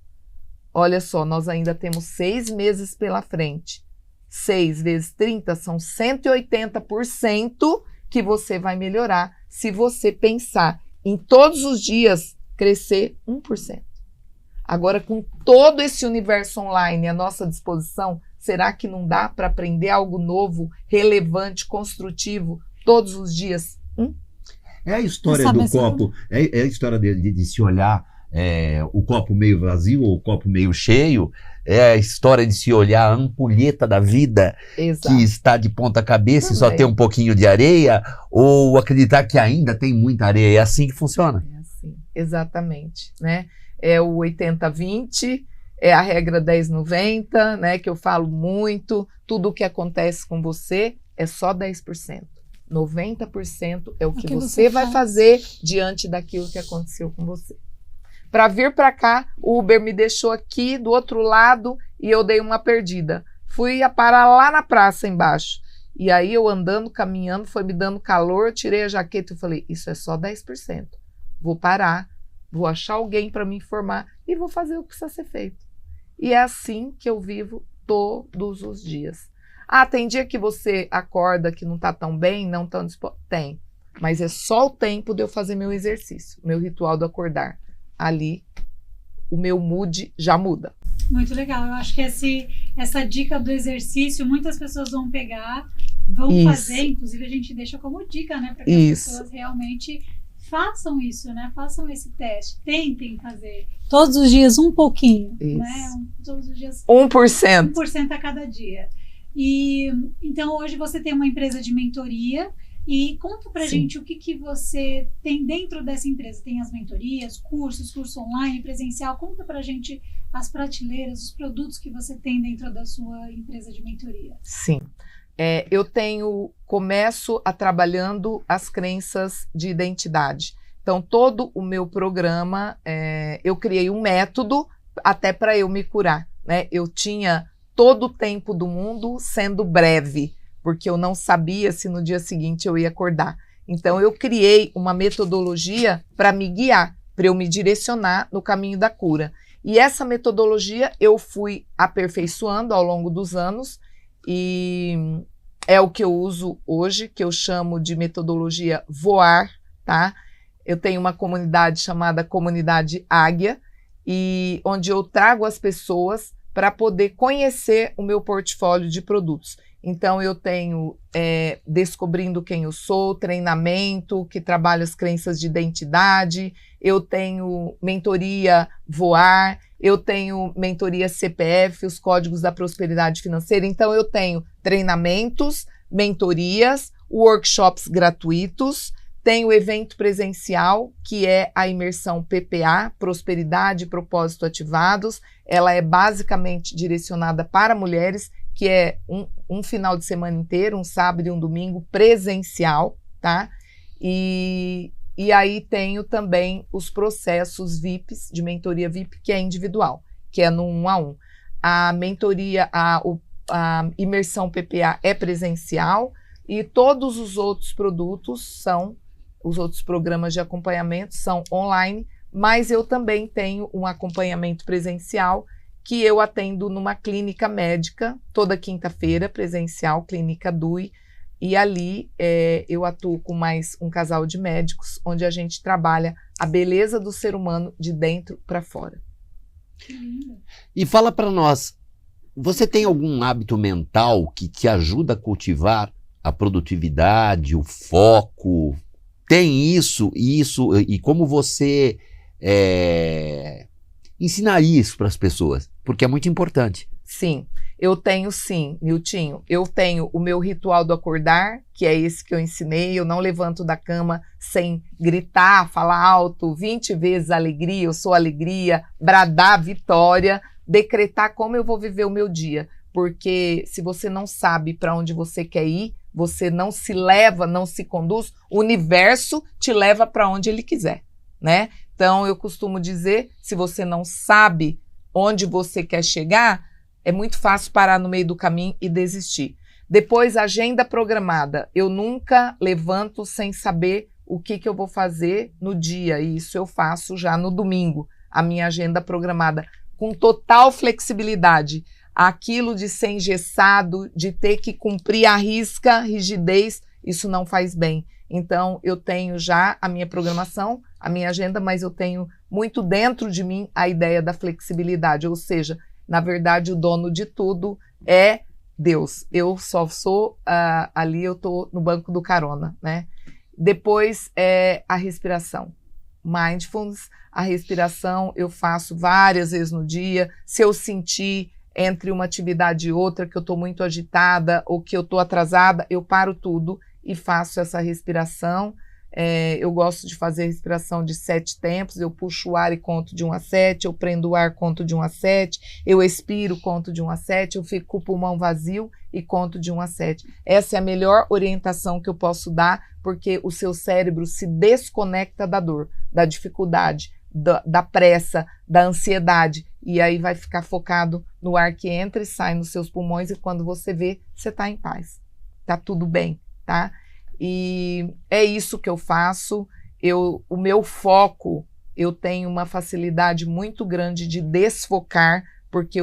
olha só, nós ainda temos 6 meses pela frente. 6 vezes 30 são 180% que você vai melhorar se você pensar em todos os dias crescer 1%. Agora, com todo esse universo online à nossa disposição, será que não dá para aprender algo novo, relevante, construtivo todos os dias? É a história do copo, é a história de se olhar o copo meio vazio ou o copo meio cheio, é a história de se olhar a ampulheta da vida. Exato. Que está de ponta cabeça e só tem um pouquinho de areia, ou acreditar que ainda tem muita areia. É assim que funciona. É assim, exatamente, né? É o 80-20, é a regra 10-90, né? Que eu falo muito, tudo o que acontece com você é só 10%. 90% é o que você vai fazer diante daquilo que aconteceu com você. Para vir para cá, o Uber me deixou aqui do outro lado e eu dei uma perdida. Fui a parar lá na praça embaixo. E aí eu andando, caminhando, foi me dando calor, tirei a jaqueta e falei, isso é só 10%. Vou parar, vou achar alguém para me informar e vou fazer o que precisa ser feito. E é assim que eu vivo todos os dias. Ah, tem dia que você acorda que não está tão bem, não tão disposto? Tem. Mas é só o tempo de eu fazer meu exercício, meu ritual do acordar. Ali, o meu mood já muda. Muito legal. Eu acho que essa dica do exercício, muitas pessoas vão pegar, vão fazer. Inclusive, a gente deixa como dica, né? Para que as pessoas realmente façam isso, né? Façam esse teste. Tentem fazer. Todos os dias um pouquinho, né? Todos os dias 1%. 1% a cada dia. E então hoje você tem uma empresa de mentoria E conta pra Sim. gente o que você tem dentro dessa empresa. Tem as mentorias, curso online, presencial. Conta pra gente as prateleiras, os produtos que você tem dentro da sua empresa de mentoria. Sim. Começo a trabalhando as crenças de identidade. Então, todo o meu programa, eu criei um método até para eu me curar, né? Eu tinha todo o tempo do mundo sendo breve, porque eu não sabia se no dia seguinte eu ia acordar. Então, eu criei uma metodologia para me guiar, para eu me direcionar no caminho da cura. E essa metodologia eu fui aperfeiçoando ao longo dos anos e é o que eu uso hoje, que eu chamo de metodologia voar, tá? Eu tenho uma comunidade chamada Comunidade Águia, e onde eu trago as pessoas para poder conhecer o meu portfólio de produtos. Então, eu tenho Descobrindo Quem Eu Sou, treinamento que trabalha as crenças de identidade, eu tenho mentoria Voar, eu tenho mentoria CPF, os códigos da prosperidade financeira. Então, eu tenho treinamentos, mentorias, workshops gratuitos, tenho evento presencial, que é a imersão PPA, Prosperidade e Propósito Ativados. Ela é basicamente direcionada para mulheres, que é um final de semana inteiro, um sábado e um domingo presencial, tá? E aí tenho também os processos VIPs, de mentoria VIP, que é individual, que é no 1 a 1. A mentoria, a imersão PPA é presencial e todos os outros produtos os outros programas de acompanhamento são online, mas eu também tenho um acompanhamento presencial que eu atendo numa clínica médica, toda quinta-feira, presencial, Clínica DUI, e ali eu atuo com mais um casal de médicos, onde a gente trabalha a beleza do ser humano de dentro para fora. Que lindo. E fala para nós, você tem algum hábito mental que te ajuda a cultivar a produtividade, o foco? Tem isso, e como você ensinaria isso para as pessoas? Porque é muito importante. Sim, eu tenho sim, Niltinho. Eu tenho o meu ritual do acordar, que é esse que eu ensinei. Eu não levanto da cama sem gritar, falar alto, 20 vezes alegria, eu sou alegria, bradar vitória, decretar como eu vou viver o meu dia. Porque se você não sabe para onde você quer ir, você não se leva, não se conduz, o universo te leva para onde ele quiser, né? Então, eu costumo dizer, se você não sabe onde você quer chegar, é muito fácil parar no meio do caminho e desistir. Depois, agenda programada. Eu nunca levanto sem saber o que eu vou fazer no dia, e isso eu faço já no domingo, a minha agenda programada, com total flexibilidade. Aquilo de ser engessado, de ter que cumprir à risca, rigidez, isso não faz bem. Então, eu tenho já a minha programação, a minha agenda, mas eu tenho muito dentro de mim a ideia da flexibilidade, ou seja, na verdade, o dono de tudo é Deus. Eu só sou ali, eu estou no banco do carona, né? Depois é a respiração. Mindfulness, a respiração eu faço várias vezes no dia. Se eu sentir entre uma atividade e outra que eu estou muito agitada ou que eu estou atrasada, eu paro tudo e faço essa respiração. Eu gosto de fazer respiração de 7 tempos, eu puxo o ar e conto de 1 a 7, eu prendo o ar, conto de 1 a 7, eu expiro, conto de 1 a 7, eu fico com o pulmão vazio e conto de 1 a 7. Essa é a melhor orientação que eu posso dar, porque o seu cérebro se desconecta da dor, da dificuldade, da pressa, da ansiedade, e aí vai ficar focado no ar que entra e sai nos seus pulmões, e quando você vê, você está em paz, tá tudo bem, tá? E é isso que eu faço. O meu foco, eu tenho uma facilidade muito grande de desfocar, porque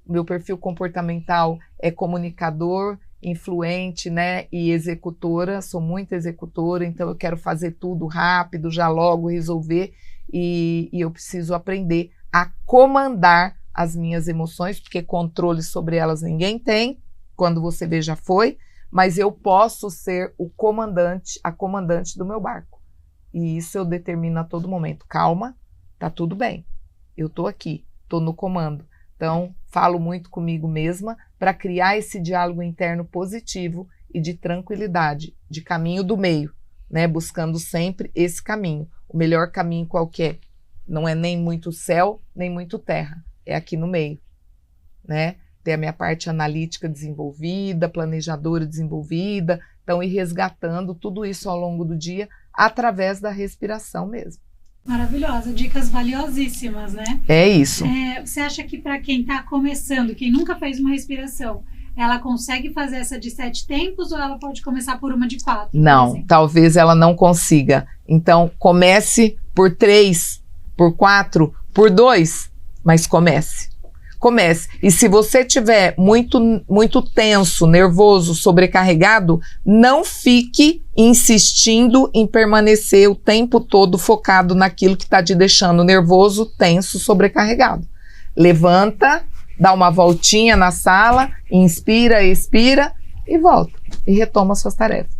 meu perfil comportamental é comunicador, influente, né, e executora, sou muito executora, então eu quero fazer tudo rápido, já logo resolver, e eu preciso aprender a comandar as minhas emoções, porque controle sobre elas ninguém tem, quando você vê já foi, mas eu posso ser a comandante do meu barco. E isso eu determino a todo momento. Calma, tá tudo bem. Eu tô aqui, tô no comando. Então, falo muito comigo mesma para criar esse diálogo interno positivo e de tranquilidade, de caminho do meio, né? Buscando sempre esse caminho. O melhor caminho qualquer. Não é nem muito céu, nem muito terra. É aqui no meio, né? Ter a minha parte analítica desenvolvida, planejadora desenvolvida. Então, ir resgatando tudo isso ao longo do dia através da respiração mesmo. Maravilhosa, dicas valiosíssimas, né? É isso. Você acha que para quem está começando, quem nunca fez uma respiração, ela consegue fazer essa de 7 tempos ou ela pode começar por uma de 4? Não, talvez ela não consiga. Então, comece por 3, por 4, por 2, mas comece. Comece. E se você tiver muito tenso, nervoso, sobrecarregado, não fique insistindo em permanecer o tempo todo focado naquilo que está te deixando nervoso, tenso, sobrecarregado. Levanta, dá uma voltinha na sala, inspira, expira e volta. E retoma suas tarefas.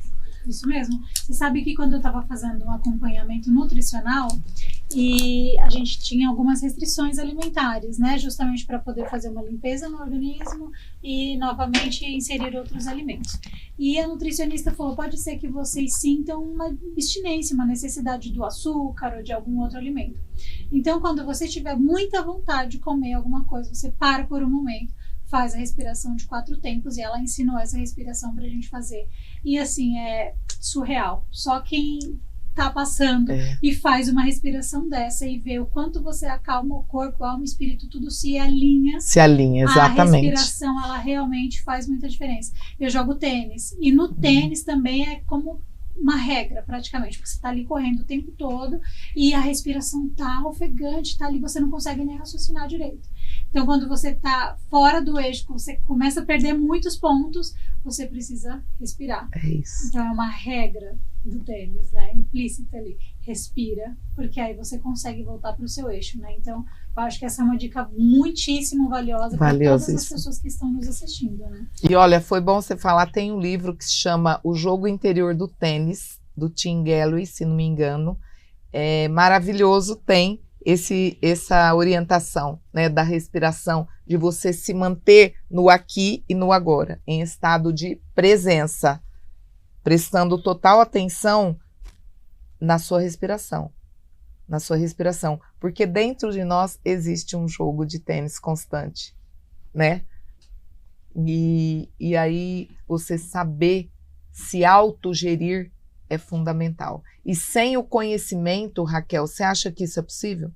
Isso mesmo. Você sabe que quando eu estava fazendo um acompanhamento nutricional e a gente tinha algumas restrições alimentares, né? Justamente para poder fazer uma limpeza no organismo e novamente inserir outros alimentos. E a nutricionista falou, pode ser que vocês sintam uma abstinência, uma necessidade do açúcar ou de algum outro alimento. Então, quando você tiver muita vontade de comer alguma coisa, você para por um momento, faz a respiração de 4 tempos, e ela ensinou essa respiração pra gente fazer. E assim, é surreal. Só quem tá passando e faz uma respiração dessa e vê o quanto você acalma o corpo, a alma, o espírito, tudo se alinha. Se alinha, exatamente. A respiração, ela realmente faz muita diferença. Eu jogo tênis, e no tênis também é como uma regra, praticamente, porque você tá ali correndo o tempo todo e a respiração tá ofegante, tá ali, você não consegue nem raciocinar direito. Então, quando você tá fora do eixo, você começa a perder muitos pontos, você precisa respirar. É isso. Então, é uma regra do tênis, né? Implícita ali. Respira, porque aí você consegue voltar para o seu eixo, né? Então, eu acho que essa é uma dica muitíssimo valiosa para todas as pessoas que estão nos assistindo, né? E olha, foi bom você falar, tem um livro que se chama O Jogo Interior do Tênis, do Tim Gallwey, se não me engano. É maravilhoso, tem essa orientação, né, da respiração, de você se manter no aqui e no agora, em estado de presença, prestando total atenção na sua respiração, porque dentro de nós existe um jogo de tênis constante, né? E aí você saber se autogerir é fundamental. E sem o conhecimento, Raquel, você acha que isso é possível?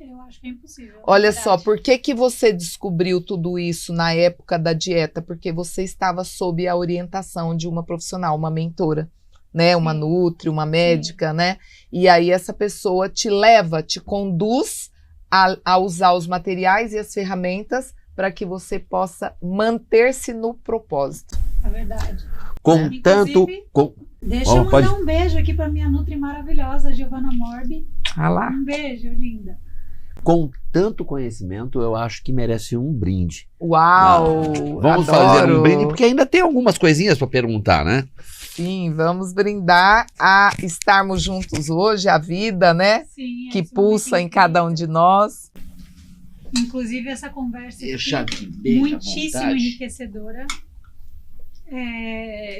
Eu acho que é impossível. Olha só, por que você descobriu tudo isso na época da dieta? Porque você estava sob a orientação de uma profissional, uma mentora, né? Uma nutri, uma médica, né? E aí essa pessoa te leva, te conduz a usar os materiais e as ferramentas para que você possa manter-se no propósito. É verdade. Deixa eu mandar um beijo aqui para minha nutri maravilhosa, Giovana Morbi. Ah lá. Um beijo, linda. Com tanto conhecimento, eu acho que merece um brinde. Uau! Vamos fazer um brinde, porque ainda tem algumas coisinhas para perguntar, né? Sim, vamos brindar a estarmos juntos hoje, a vida, né? Sim, que pulsa em cada um de nós. Inclusive, essa conversa aqui, muitíssimo enriquecedora.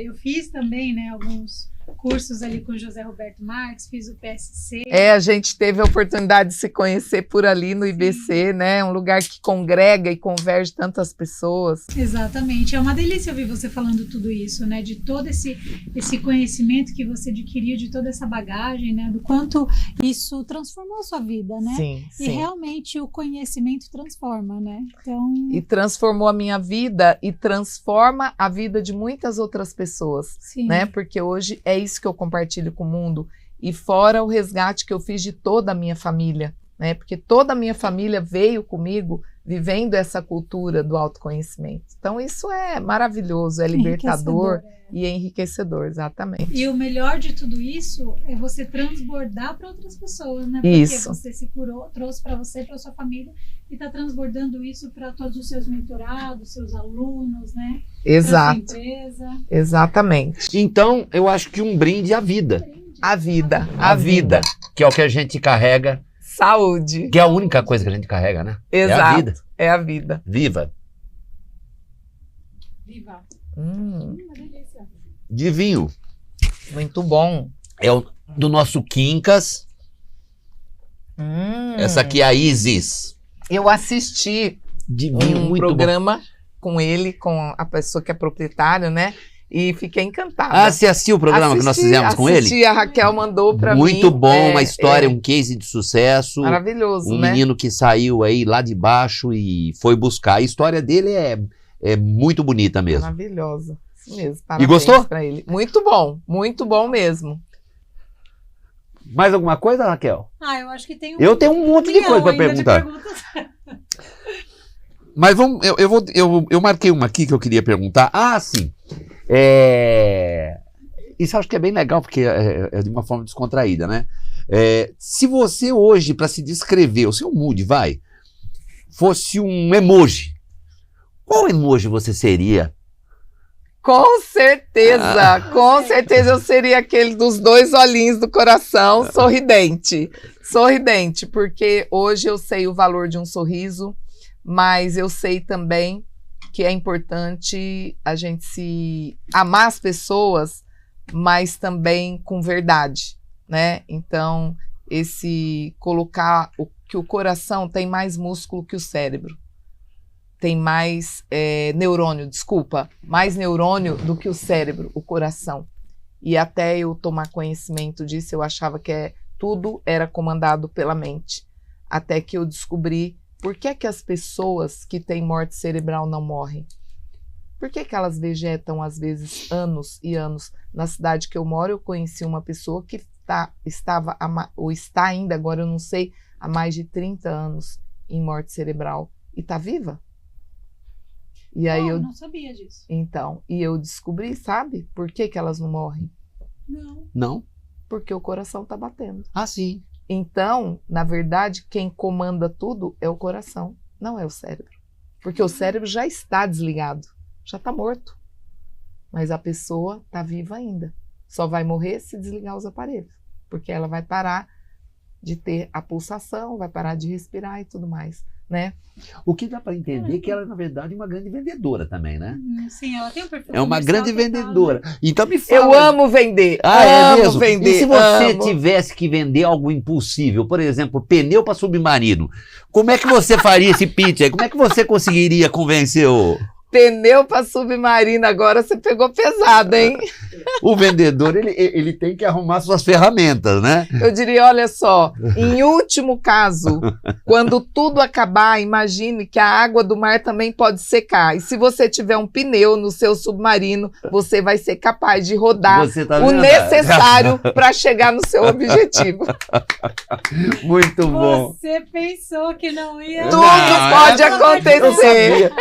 Eu fiz também, né, alguns cursos ali com o José Roberto Marques, fiz o PSC. A gente teve a oportunidade de se conhecer por ali no IBC, né? Um lugar que congrega e converge tantas pessoas. Exatamente. É uma delícia ouvir você falando tudo isso, né? De todo esse conhecimento que você adquiriu, de toda essa bagagem, né? Do quanto isso transformou a sua vida, né? Sim, sim. E realmente o conhecimento transforma, né? Então... E transformou a minha vida e transforma a vida de muitas outras pessoas, sim, né? Porque hoje é isso que eu compartilho com o mundo, e fora o resgate que eu fiz de toda a minha família, né? Porque toda a minha família veio comigo vivendo essa cultura do autoconhecimento. Então isso é maravilhoso, é libertador e enriquecedor, exatamente. E o melhor de tudo isso é você transbordar para outras pessoas, né? Porque isso. Você se curou, trouxe para você, para sua família, e está transbordando isso para todos os seus mentorados, seus alunos, né? Exato. Pra sua empresa. Exatamente. Então, eu acho que um brinde à vida. A vida. A vida. Que é o que a gente carrega. Saúde. Que é a única coisa que a gente carrega, né? Exato. É a vida. é a vida. Viva. Viva. Hum, Uma delícia. De vinho. muito bom. É o do nosso Quincas. Essa aqui é a Isis. Eu assisti De vinho um muito programa com ele, com a pessoa que é proprietária, né? E fiquei encantada. bom. Ah, você assistiu o programa que nós fizemos com ele? Assisti, a Raquel mandou pra mim. Muito bom, uma história, é um case de sucesso. maravilhoso, Um né? menino que saiu aí lá de baixo e foi buscar. A história dele é muito bonita mesmo. Maravilhosa. Isso mesmo. E Parabéns gostou? pra ele. Muito bom mesmo. Mais alguma coisa, Raquel? Eu acho que tem Eu tenho um monte de coisa para milhão ainda de perguntar. perguntas. Mas vamos, eu marquei uma aqui que eu queria perguntar. Ah, sim. Isso eu acho que é bem legal, porque é de uma forma descontraída, né? Se você hoje, para se descrever, o seu mood, fosse um emoji, qual emoji você seria? Com certeza eu seria aquele dos 2 olhinhos do coração, sorridente. Sorridente, porque hoje eu sei o valor de um sorriso, mas eu sei também que é importante a gente se amar as pessoas, mas também com verdade, né? Então, colocar que o coração tem mais músculo que o cérebro. Tem mais mais neurônio do que o cérebro, o coração. E até eu tomar conhecimento disso, eu achava que tudo era comandado pela mente. Até que eu descobri por que as pessoas que têm morte cerebral não morrem. Por que elas vegetam, às vezes, anos e anos? Na cidade que eu moro, eu conheci uma pessoa que está ainda, agora eu não sei, há mais de 30 anos em morte cerebral. E está viva. E aí Eu não sabia disso. Então, e eu descobri, sabe? Por que elas não morrem? Não? Porque o coração está batendo. Ah, sim. Então, na verdade, quem comanda tudo é o coração, não é o cérebro. Porque o cérebro já está desligado, já está morto. Mas a pessoa está viva ainda. Só vai morrer se desligar os aparelhos. Porque ela vai parar de ter a pulsação, vai parar de respirar e tudo mais, né? O que dá para entender é que ela, na verdade, é uma grande vendedora também, né? Sim, ela tem um perfil É uma comercial grande total, vendedora. né? Então me fala. Eu amo vender. É amo mesmo? vender. E se você amo. tivesse que vender algo impossível, por exemplo, pneu para submarino, como é que você faria esse pitch aí? Como é que você conseguiria convencer Pneu para submarino, agora você pegou pesado, hein? o vendedor? Ele tem que arrumar suas ferramentas, né? Eu diria, olha só, em último caso, quando tudo acabar, imagine que a água do mar também pode secar. E se você tiver um pneu no seu submarino, você vai ser capaz de rodar Você tá o vendo? necessário para chegar no seu objetivo. Muito bom. Você pensou que não ia... Tudo Não, pode eu acontecer. sabia.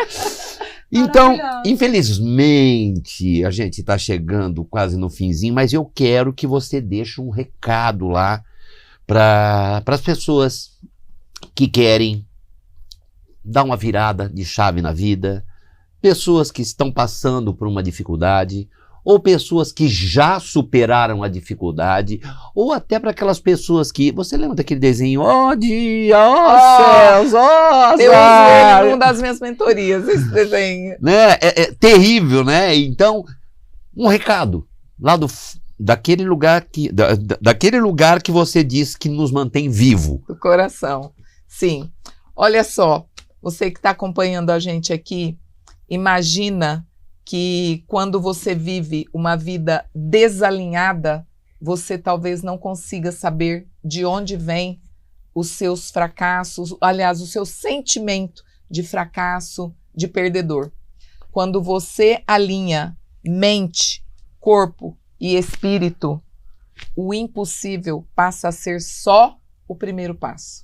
Então, Maravilhoso. infelizmente, a gente está chegando quase no finzinho, mas eu quero que você deixe um recado lá para as pessoas que querem dar uma virada de chave na vida, pessoas que estão passando por uma dificuldade, ou pessoas que já superaram a dificuldade, ou até para aquelas pessoas que... Você lembra daquele desenho? Dia, céus, Eu uso azar. ele em uma das minhas mentorias, esse desenho. Né? É terrível, né? Então, um recado lá daquele lugar que você diz que nos mantém vivo. Do coração. Sim. Olha só, você que está acompanhando a gente aqui, imagina que quando você vive uma vida desalinhada, você talvez não consiga saber de onde vem os seus fracassos, aliás, o seu sentimento de fracasso, de perdedor. Quando você alinha mente, corpo e espírito, o impossível passa a ser só o primeiro passo.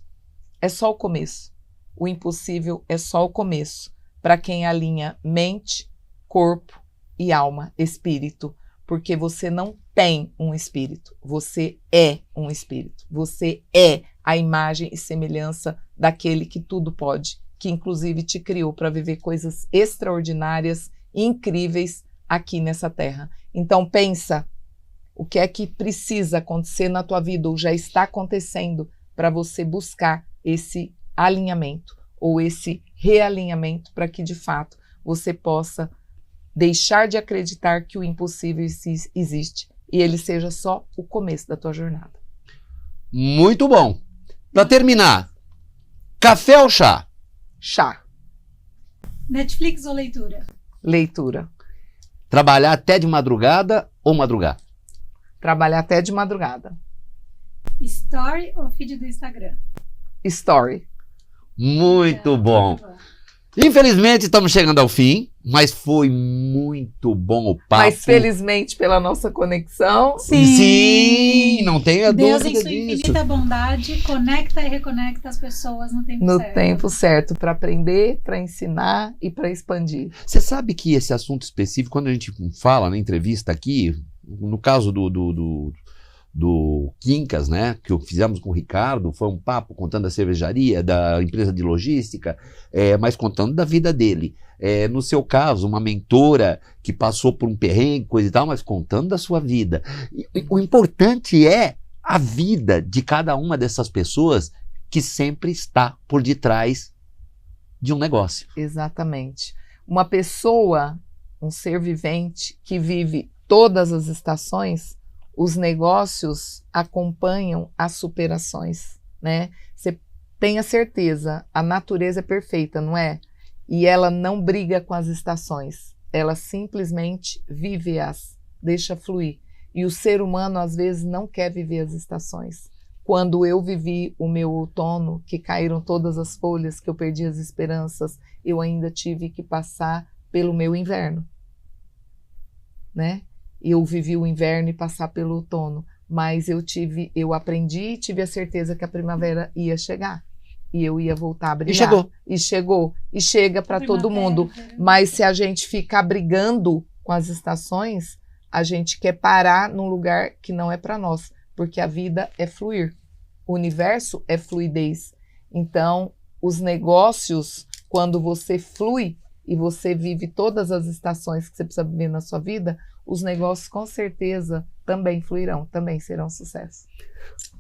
É só o começo. O impossível é só o começo para quem alinha mente, corpo e alma, espírito, porque você não tem um espírito, você é um espírito, você é a imagem e semelhança daquele que tudo pode, que inclusive te criou para viver coisas extraordinárias, incríveis aqui nessa terra. Então pensa, o que é que precisa acontecer na tua vida ou já está acontecendo para você buscar esse alinhamento ou esse realinhamento para que, de fato, você possa deixar de acreditar que o impossível existe e ele seja só o começo da tua jornada. Muito bom. Para terminar, café ou chá? Chá. Netflix ou leitura? Leitura. Trabalhar até de madrugada ou madrugar? Trabalhar até de madrugada. Story ou feed do Instagram? Story. Muito bom. Infelizmente estamos chegando ao fim, mas foi muito bom o papo. Mas felizmente pela nossa conexão. Sim, não tenha Deus, dúvida em sua disso. infinita bondade, conecta e reconecta as pessoas no tempo No certo. tempo certo, para aprender, para ensinar e para expandir. Você sabe que esse assunto específico, quando a gente fala na entrevista aqui, no caso do Quincas, né, que fizemos com o Ricardo, foi um papo contando da cervejaria, da empresa de logística, mas contando da vida dele. No seu caso, uma mentora que passou por um perrengue, coisa e tal, mas contando da sua vida. E o importante é a vida de cada uma dessas pessoas que sempre está por detrás de um negócio. Exatamente. Uma pessoa, um ser vivente que vive todas as estações, os negócios acompanham as superações, né? Você tenha certeza, a natureza é perfeita, não é? E ela não briga com as estações, ela simplesmente vive-as, deixa fluir. E o ser humano, às vezes, não quer viver as estações. Quando eu vivi o meu outono, que caíram todas as folhas, que eu perdi as esperanças, eu ainda tive que passar pelo meu inverno, né? Eu vivi o inverno e passar pelo outono, mas eu aprendi e tive a certeza que a primavera ia chegar e eu ia voltar a brilhar. E chegou. E chega para todo mundo. Mas se a gente ficar brigando com as estações, a gente quer parar num lugar que não é para nós, porque a vida é fluir. O universo é fluidez. Então, os negócios, quando você flui e você vive todas as estações que você precisa viver na sua vida, os negócios com certeza também fluirão, também serão sucesso.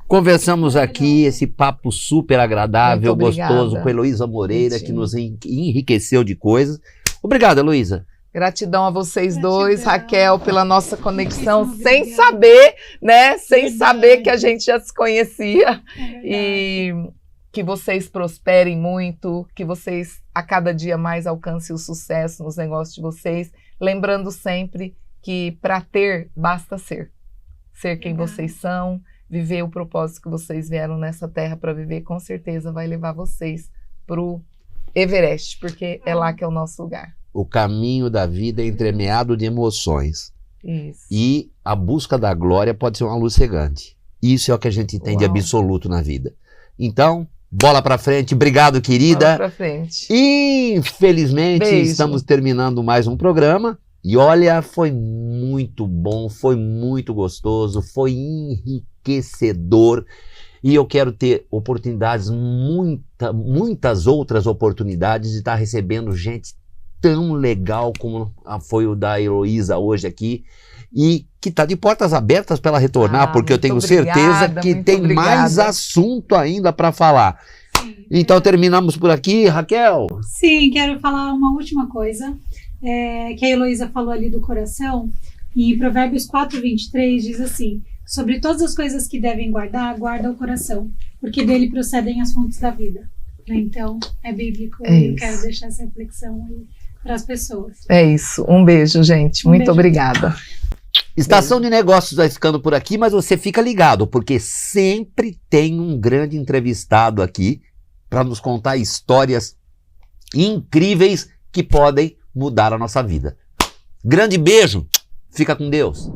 Conversamos aqui, esse papo super agradável, gostoso, com a Heloísa Moreira, que nos enriqueceu de coisas. Obrigado, Heloísa. Gratidão a vocês dois, Raquel, pela nossa conexão, sem saber, né? Sem saber que a gente já se conhecia. E que vocês prosperem muito, que vocês a cada dia mais alcancem o sucesso nos negócios de vocês. Lembrando sempre que para ter, basta ser. Ser quem vocês são, viver o propósito que vocês vieram nessa terra para viver, com certeza vai levar vocês pro Everest, porque é lá que é o nosso lugar. O caminho da vida é entremeado de emoções. Isso. E a busca da glória pode ser uma luz cegante. Isso é o que a gente tem de absoluto na vida. Então, bola pra frente. Obrigado, querida. Bola pra frente. Infelizmente, Beijo. estamos terminando mais um programa. E olha, foi muito bom, foi muito gostoso, foi enriquecedor. E eu quero ter oportunidades, muitas outras oportunidades de estar recebendo gente tão legal como foi o da Heloísa hoje aqui. E que está de portas abertas para ela retornar, porque eu tenho certeza que tem mais assunto ainda para falar. Sim, então terminamos por aqui, Raquel. Sim, quero falar uma última coisa. Que a Heloísa falou ali do coração, e em Provérbios 4:23 diz assim: sobre todas as coisas que devem guardar, guarda o coração, porque dele procedem as fontes da vida. Então, é bíblico, eu quero deixar essa reflexão aí para as pessoas. É isso, um beijo, gente, muito obrigada. Estação de Negócios vai ficando por aqui, mas você fica ligado, porque sempre tem um grande entrevistado aqui para nos contar histórias incríveis que podem mudar a nossa vida. Grande beijo, fica com Deus.